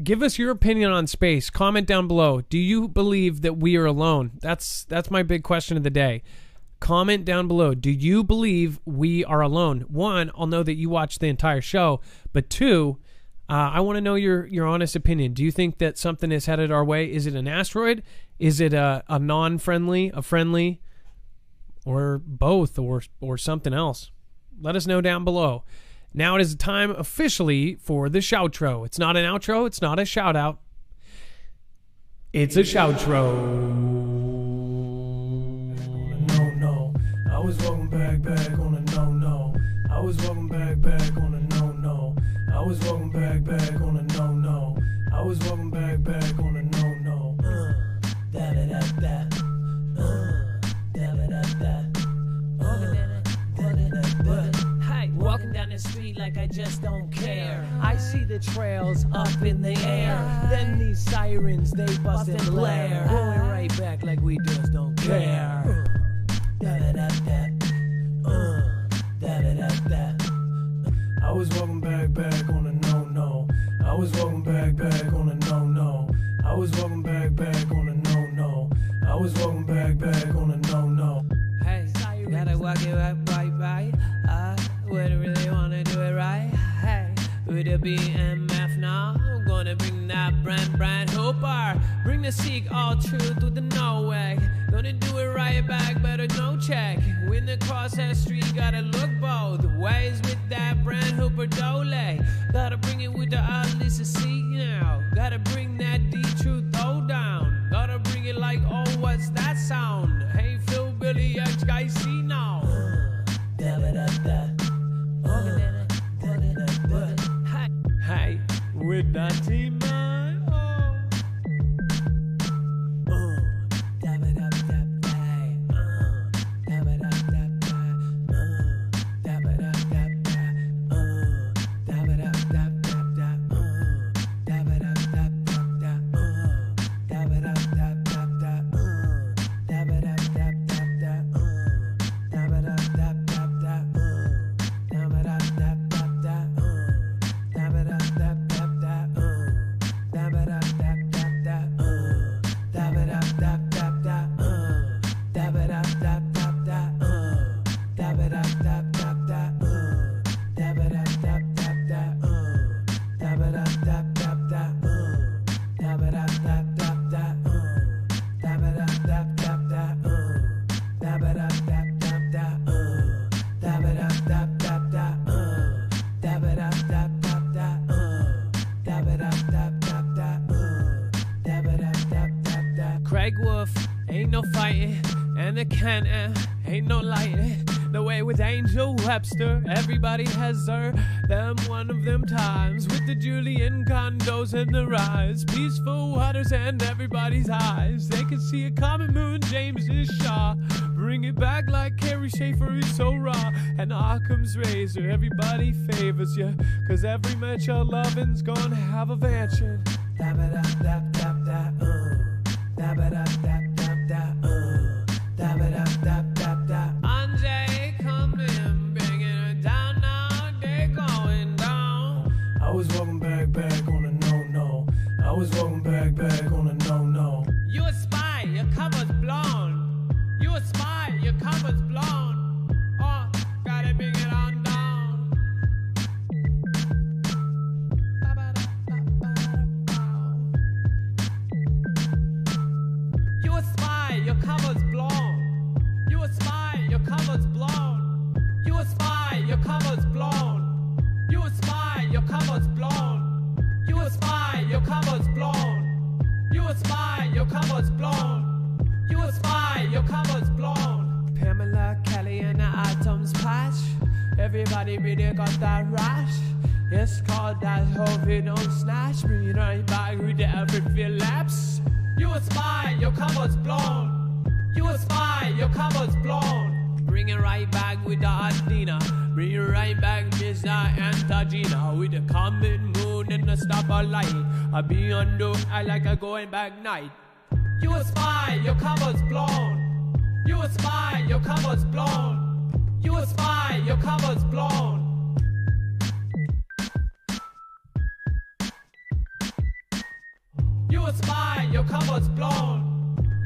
Speaker 1: Give us your opinion on space. Comment down below. Do you believe that we are alone? That's my big question of the day. Comment down below. Do you believe we are alone? One, I'll know that you watched the entire show. But two, I want to know your honest opinion. Do you think that something is headed our way? Is it an asteroid? Is it a non-friendly, a friendly, or both, or something else? Let us know down below. Now it is time officially for the shoutro. It's not an outro. It's not a shout out. It's a shoutro.
Speaker 2: No. I was walking back on a no. I was walking back on a no. I was walking back on a no. I was walking back on a no. Da-da-da-da. Da-da-da-da. Walking down the street like I just don't care. I see the trails up in the air. Then these sirens, they bust and blare. Going right back like we just don't care. Da-da-da-da. Da-da-da-da. I was walking back on a no. I was walking back on a no. I was walking back on a no. I was walking back on a no. Hey, gotta walk it right by. Wouldn't really wanna do it right. Hey, with a BMF now, I'm gonna bring that brand hooper. Bring the seek all truth with the no way. Gonna do it right back, better no check. When the crosshair street, gotta look both ways with that brand hooper dole. Gotta bring it with the Lisa C now. Gotta bring that D truth throw down. Gotta bring it like, oh, what's that sound? Hey, Phil, Billy, X, guy, see now. Da-da-da-da. Hey, with that team, man. Craig Wolf, ain't no fighting, and the Canton, ain't no lighting. The way with Angel Webster, everybody has them one of them times. With the Julian condos and the rise, peaceful waters and everybody's eyes. They can see a common moon, James is Shaw. Bring it back like Carrie Schaefer is so raw. And Occam's razor, everybody favors you. Cause every man you're loving's gonna have a mansion. Andre, come in, bringing it down now, they going down. I was walking back on a no. I was walking back on a no. You a spy, your cover's blown. You a spy, your cover's blown. Oh, gotta bring it on down. You a spy, your cover's blown. You a spy, your cover's blown. You a spy, your cover's blown. You a spy, your cover's blown. You a spy, your cover's blown. You a spy, your cover's blown. You a spy, your cover's blown. Pamela Kelly and the Atoms patch. Everybody really got that rash. It's called that hope it don't snatch me right back with the every feel lapse. You a spy, your cover's blown. You a spy, your cover's blown. Bring it right back with the Adina. Bring it right back, Mr. Antagina. With the comet moon and the starlight. I be on the I like a going back night. You a spy, your cover's blown. You a spy, your cover's blown. You a spy, your cover's blown. You a spy, your cover's blown.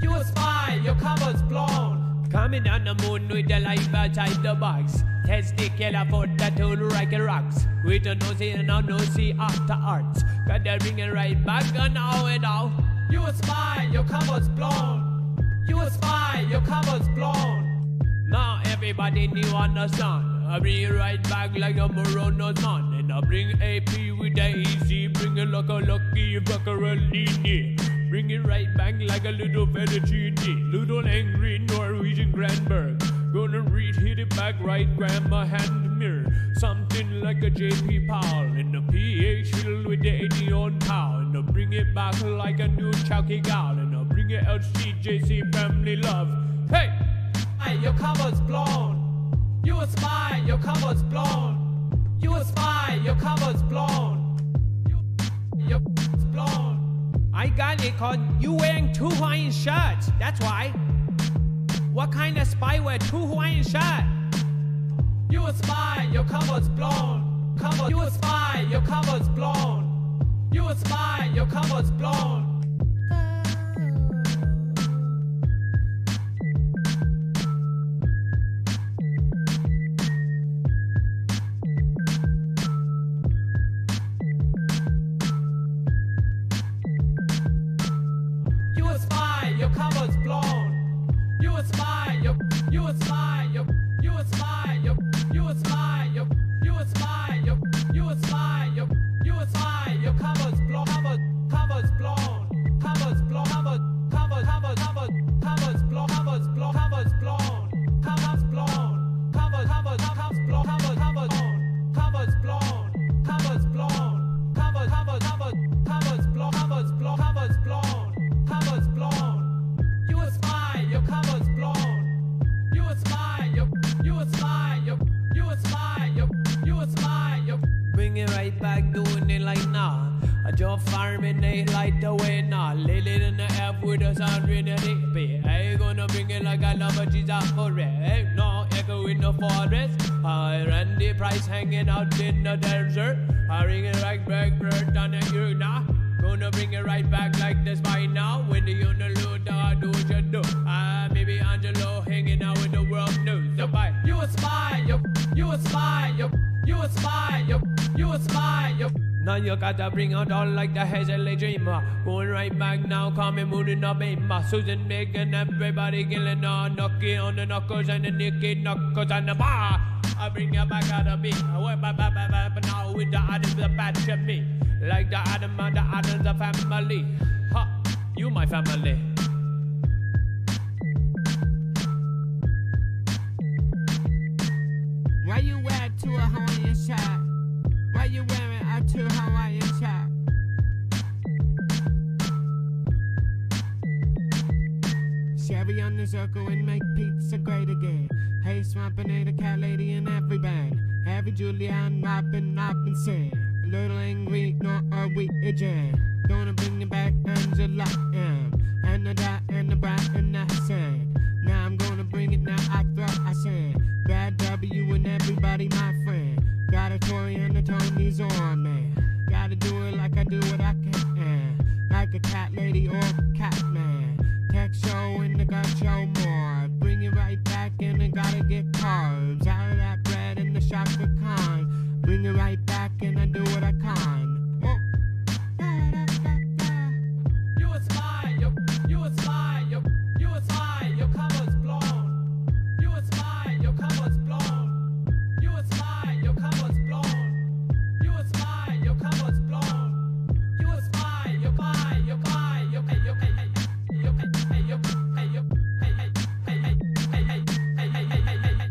Speaker 2: You a spy, your cover's blown. Coming on the moon with the light outside the box. Testicular for the tool like rocks. With a nosy and a nosy after arts. Got the ringing right back and now and now. You a spy, your cover's blown. You a spy, your cover's blown. Now everybody new on the sun. I bring it right back like a Morono's man. And I bring AP with the easy. Bring it like a lucky Vaccarellini. Bring it right back like a little fettuccine. Little angry Norwegian Granberg. Gonna hit it back right, grab my hand mirror. Something like a JP Powell. And the PH filled with the 80 on power. And I bring it back like a new Chowky gal. And I bring it LCJC family love. Hey! Hey, your cover's blown. You a spy, your cover's blown. You a spy, your cover's blown. Your cover's blown. I got it cause you wearing 2 Hawaiian shirts. That's why. What kind of spy wear 2 Hawaiian shirts? You a spy, your cover's blown. You a spy, your cover's blown. You a spy, your cover's blown. You gotta bring out all like the Hazel Dreamer. Going right back now, call me moving up in Susan Big and everybody killing on knocking on the knuckles and the naked knuckles on the bar. I bring you back out of beat. I went back now with the Adams, the batch of me. Like the Adam and the Adams, the family. Ha, you my family.
Speaker 4: Why you wear 2 Hawaiian shirt? Why you wearing a 2 Hawaiian shirt? Sherry on the circle and make pizza great again. Hey, Swampinator, Cat Lady, and every band. Harry, Julian, Robinson. A little angry, nor are we a jam. Gonna bring it back, Angela M. And the dot and the bright and the sand. Now I'm gonna bring it, now I throw, I sand. Bad W and everybody, my friend. Got a Tory and a Tony's on, man. Gotta do it like I do what I can. Like a cat lady or a cat man. Tech show and the gun show more. Bring it right back and I gotta get carbs out of that bread and the Shaka Khan. Bring it right back and I do what I can.
Speaker 2: You a spy, you a spy, you a spy, your cover's blown. You a spy, your cover's blown. You a spy, your cover's blown. You a spy, your cover's blown. You a spy, your spy, your spy, your hey, your hey, hey, your hey, your hey, your hey, hey, hey, hey, hey, hey, hey, hey, hey, hey.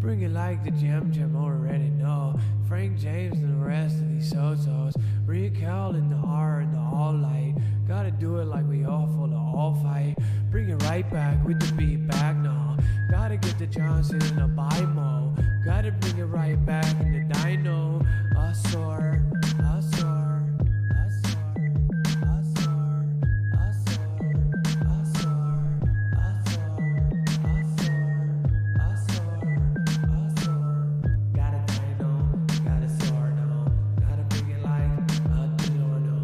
Speaker 2: Bring it like the Jam already know. Frank James and the rest of these so-sos. Recall in the R and the all light. Gotta do it like we all full of all fight. Bring it right back with the beat back now. Gotta get the Johnson in a BIMO. Gotta bring it right back in the dyno. I soar, I soar, I soar, I soar, I soar, I soar, I soar, I soar, I soar, I soar. Gotta dyno, gotta soar now. Gotta bring it like a DiNorno.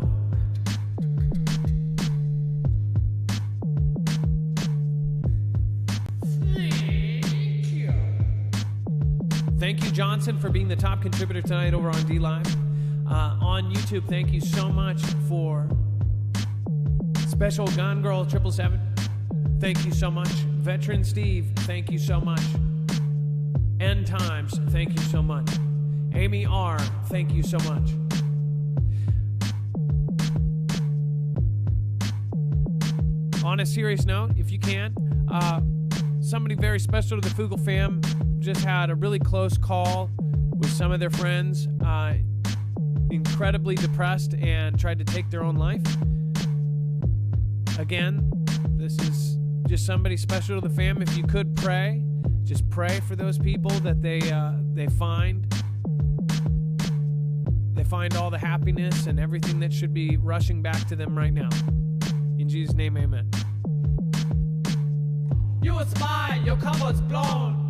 Speaker 1: Thank you, Johnson, for being the top contributor tonight over on DLive. On YouTube, thank you so much for Special Gun Girl 777. Thank you so much. Veteran Steve, thank you so much. End Times, thank you so much. Amy R, thank you so much. On a serious note, if you can, somebody very special to the Fugel fam just had a really close call with some of their friends, incredibly depressed and tried to take their own life. Again, this is just somebody special to the fam. If you could pray, just pray for those people that they find all the happiness and everything that should be rushing back to them right now. In Jesus' name, amen.
Speaker 2: You a spy, your cover's blown.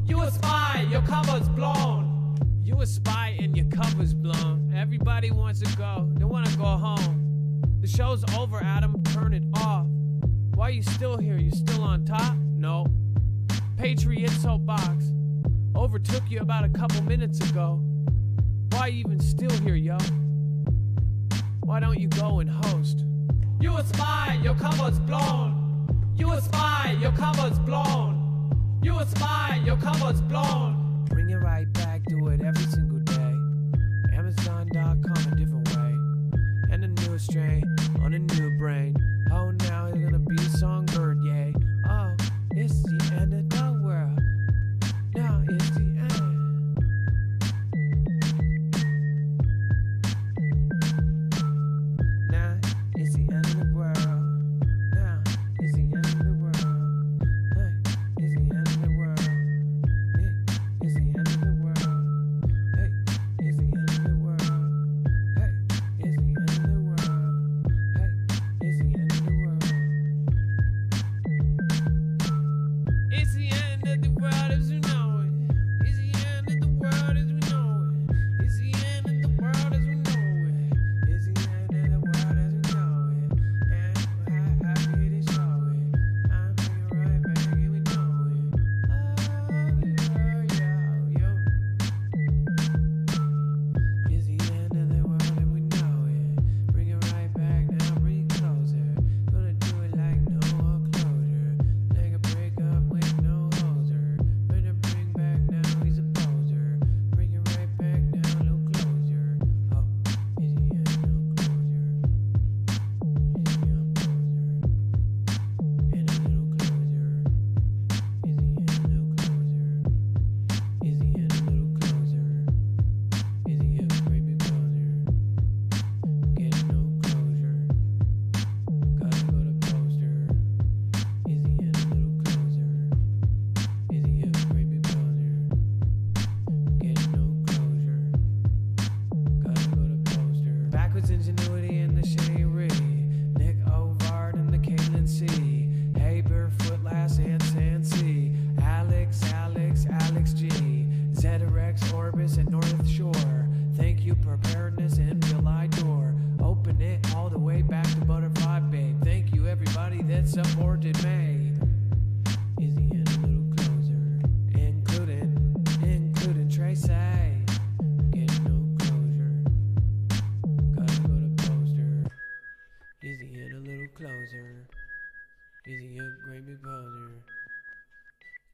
Speaker 2: You a spy, your cover's blown.
Speaker 1: You a spy and your cover's blown. Everybody wants to go. They want to go home. The show's over, Adam. Turn it off. Why you still here? You still on top? No. Patriot Soapbox overtook you about a couple minutes ago. Why you even still here, yo? Why don't you go and host?
Speaker 2: You a spy, your cover's blown. You a spy, your cover's blown. You a spy, your cover's blown.
Speaker 1: Bring it right back, do it every single day. Amazon.com a different way. And a new strain on a new brain. Oh, now it's gonna be Songbird, yay. Oh, it's the end of the world. Now it's the end. Now it's the end of the world. Now it's the end of the world. Hey, it's the end of the world. Hey, it's the end of the world. Hey, it's the end of the world. Hey, it's the end of the world. Hey, it's the end of the world. It's the end of the world as we know it. It's the end of the world as we know it. It's the end of the world as we know it. It's the end of the world as we know it. And we're happy to show it. I'm bringing right back and we know it. Oh, yo. It's the end of the world and we know it. Bring it right back now, bring it closer. Gonna do it like no closure. Like a breakup with no hoser. Gonna bring back now, he's a poser. Bring it right back now, no closure. Oh, is he no closure? Is he a poser? And a little closer. Is he a little closer? Is he a little closer? Is he a creepy poser? Getting no closure. Gotta go to poster. Is he a little closer? Is he a creepy poser? Getting no closure. Gotta go to poster. Backwards ingenuity in the Sherry. Nick Ovard and the Caitlin C. Hey, Barefoot Lass and Sansi. Alex G. Zeterex, Orbis, and North Shore. Thank you, Preparedness and July Door. Open it all the way back to Butterfly Babe. Thank you, everybody that supported me. Is the end a little closer? Including Tracy. Getting no closure. Gotta go to poster. Is the end a little closer? Is he a great big poser?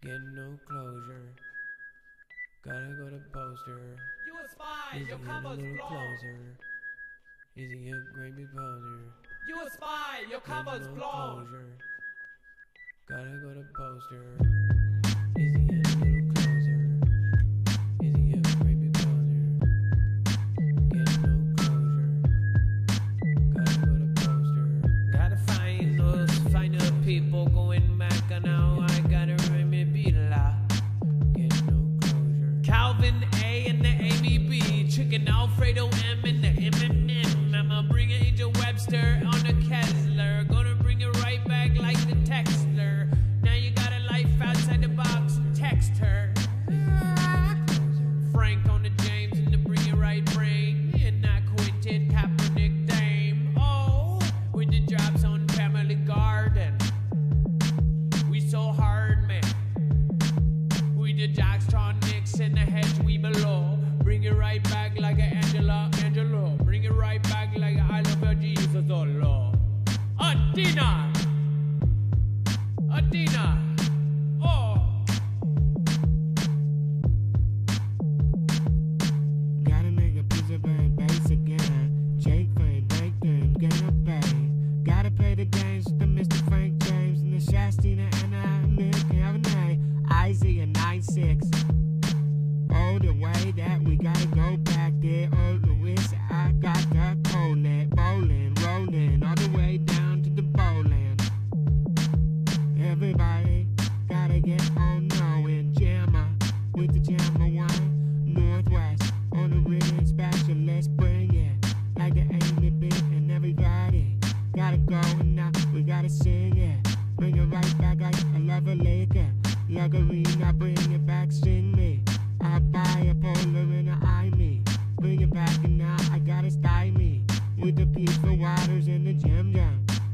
Speaker 1: Getting no closure. Gotta go to poster.
Speaker 2: You a spy,
Speaker 1: Is he
Speaker 2: your
Speaker 1: in a
Speaker 2: cover's
Speaker 1: little
Speaker 2: blown.
Speaker 1: closer? Is he a great big poser?
Speaker 2: You a spy, your cover's
Speaker 1: Getting no
Speaker 2: blown.
Speaker 1: closure. Gotta go to poster. Is he in a little closer?
Speaker 2: capital M and the M&M. I'ma bring an Angel Webster on a Kessler. Gonna bring it right back like the Texter. Now you got a life outside the box. Text her. Frank on the James and the bring it right brain. And not Quinton Kaepernick Dame. Oh, with the drops on Family Garden. We so hard, man. We the Jockstraw Nicks in the hedge we below. Bring it right back like a Angelo. Bring it right back like a I love you, Jesus, oh Lord. Adina. Oh.
Speaker 4: Gotta make a piece of bird bass again. Jake Frank, Bacon, gonna pay. Gotta play the games with the Mr. Frank James and the Shastina and the Milk Cabernet. Isaiah 9-6. Oh, the way that we gotta go back there. Oh, Louis, I got the cold bowling, rolling all the way down to the bowling. Everybody gotta get on knowing. Jammer with the jammer one. Northwest on the rhythm special. Let's bring it like the Amy B. And everybody gotta go and now we gotta sing it. Bring it right back like I love a Laker. Like arena, bring it back, sing me. I buy a polar and an eye me. Bring it back and now I gotta stymie. With the peaceful waters and the jam.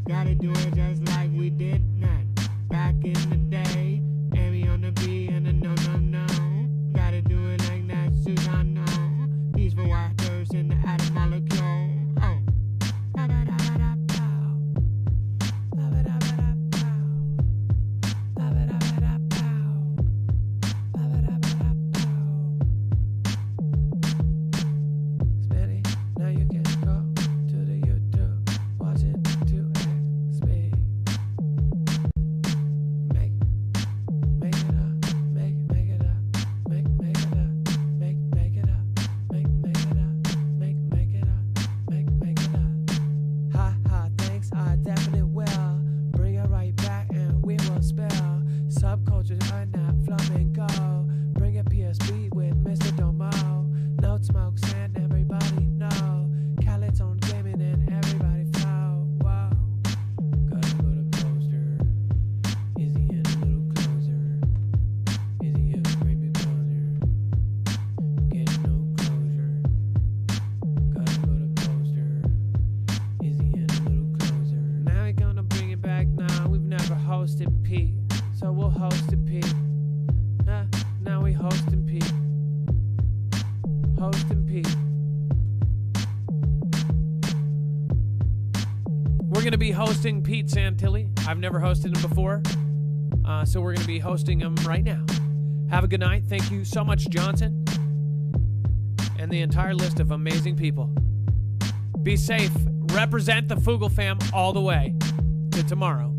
Speaker 4: Gotta do it just like we did then. Back in the day. Amy on the B and a no. Gotta do it like that, Susano. Peaceful waters and the atom molecule. Oh.
Speaker 2: Smitty, now you can go to the YouTube, watch it 2x speed. Make it up, make it up, make it up, make it up, make it up, make it up, make it up. Ha, thanks, I definitely will. Bring it right back and we will spell. Subcultures are not flamenco. Bring a PSB with Mr. Domo. No smoke, and everybody know. Khaled's on gaming and everybody flow. Whoa. Gotta go to poster. Is he in a little closer? Is he a great big closer? Getting no closure. Gotta go to poster. Is he in a little closer? Now we're gonna bring it back now. We've never hosted Pete, so we'll host it Pete. Now we hosting Pete. Hosting Pete. We're going to be hosting Pete Santilli. I've never hosted him before, so we're going to be hosting him right now. Have a good night. Thank you so much, Johnson, and the entire list of amazing people. Be safe. Represent the Fugel fam all the way to tomorrow.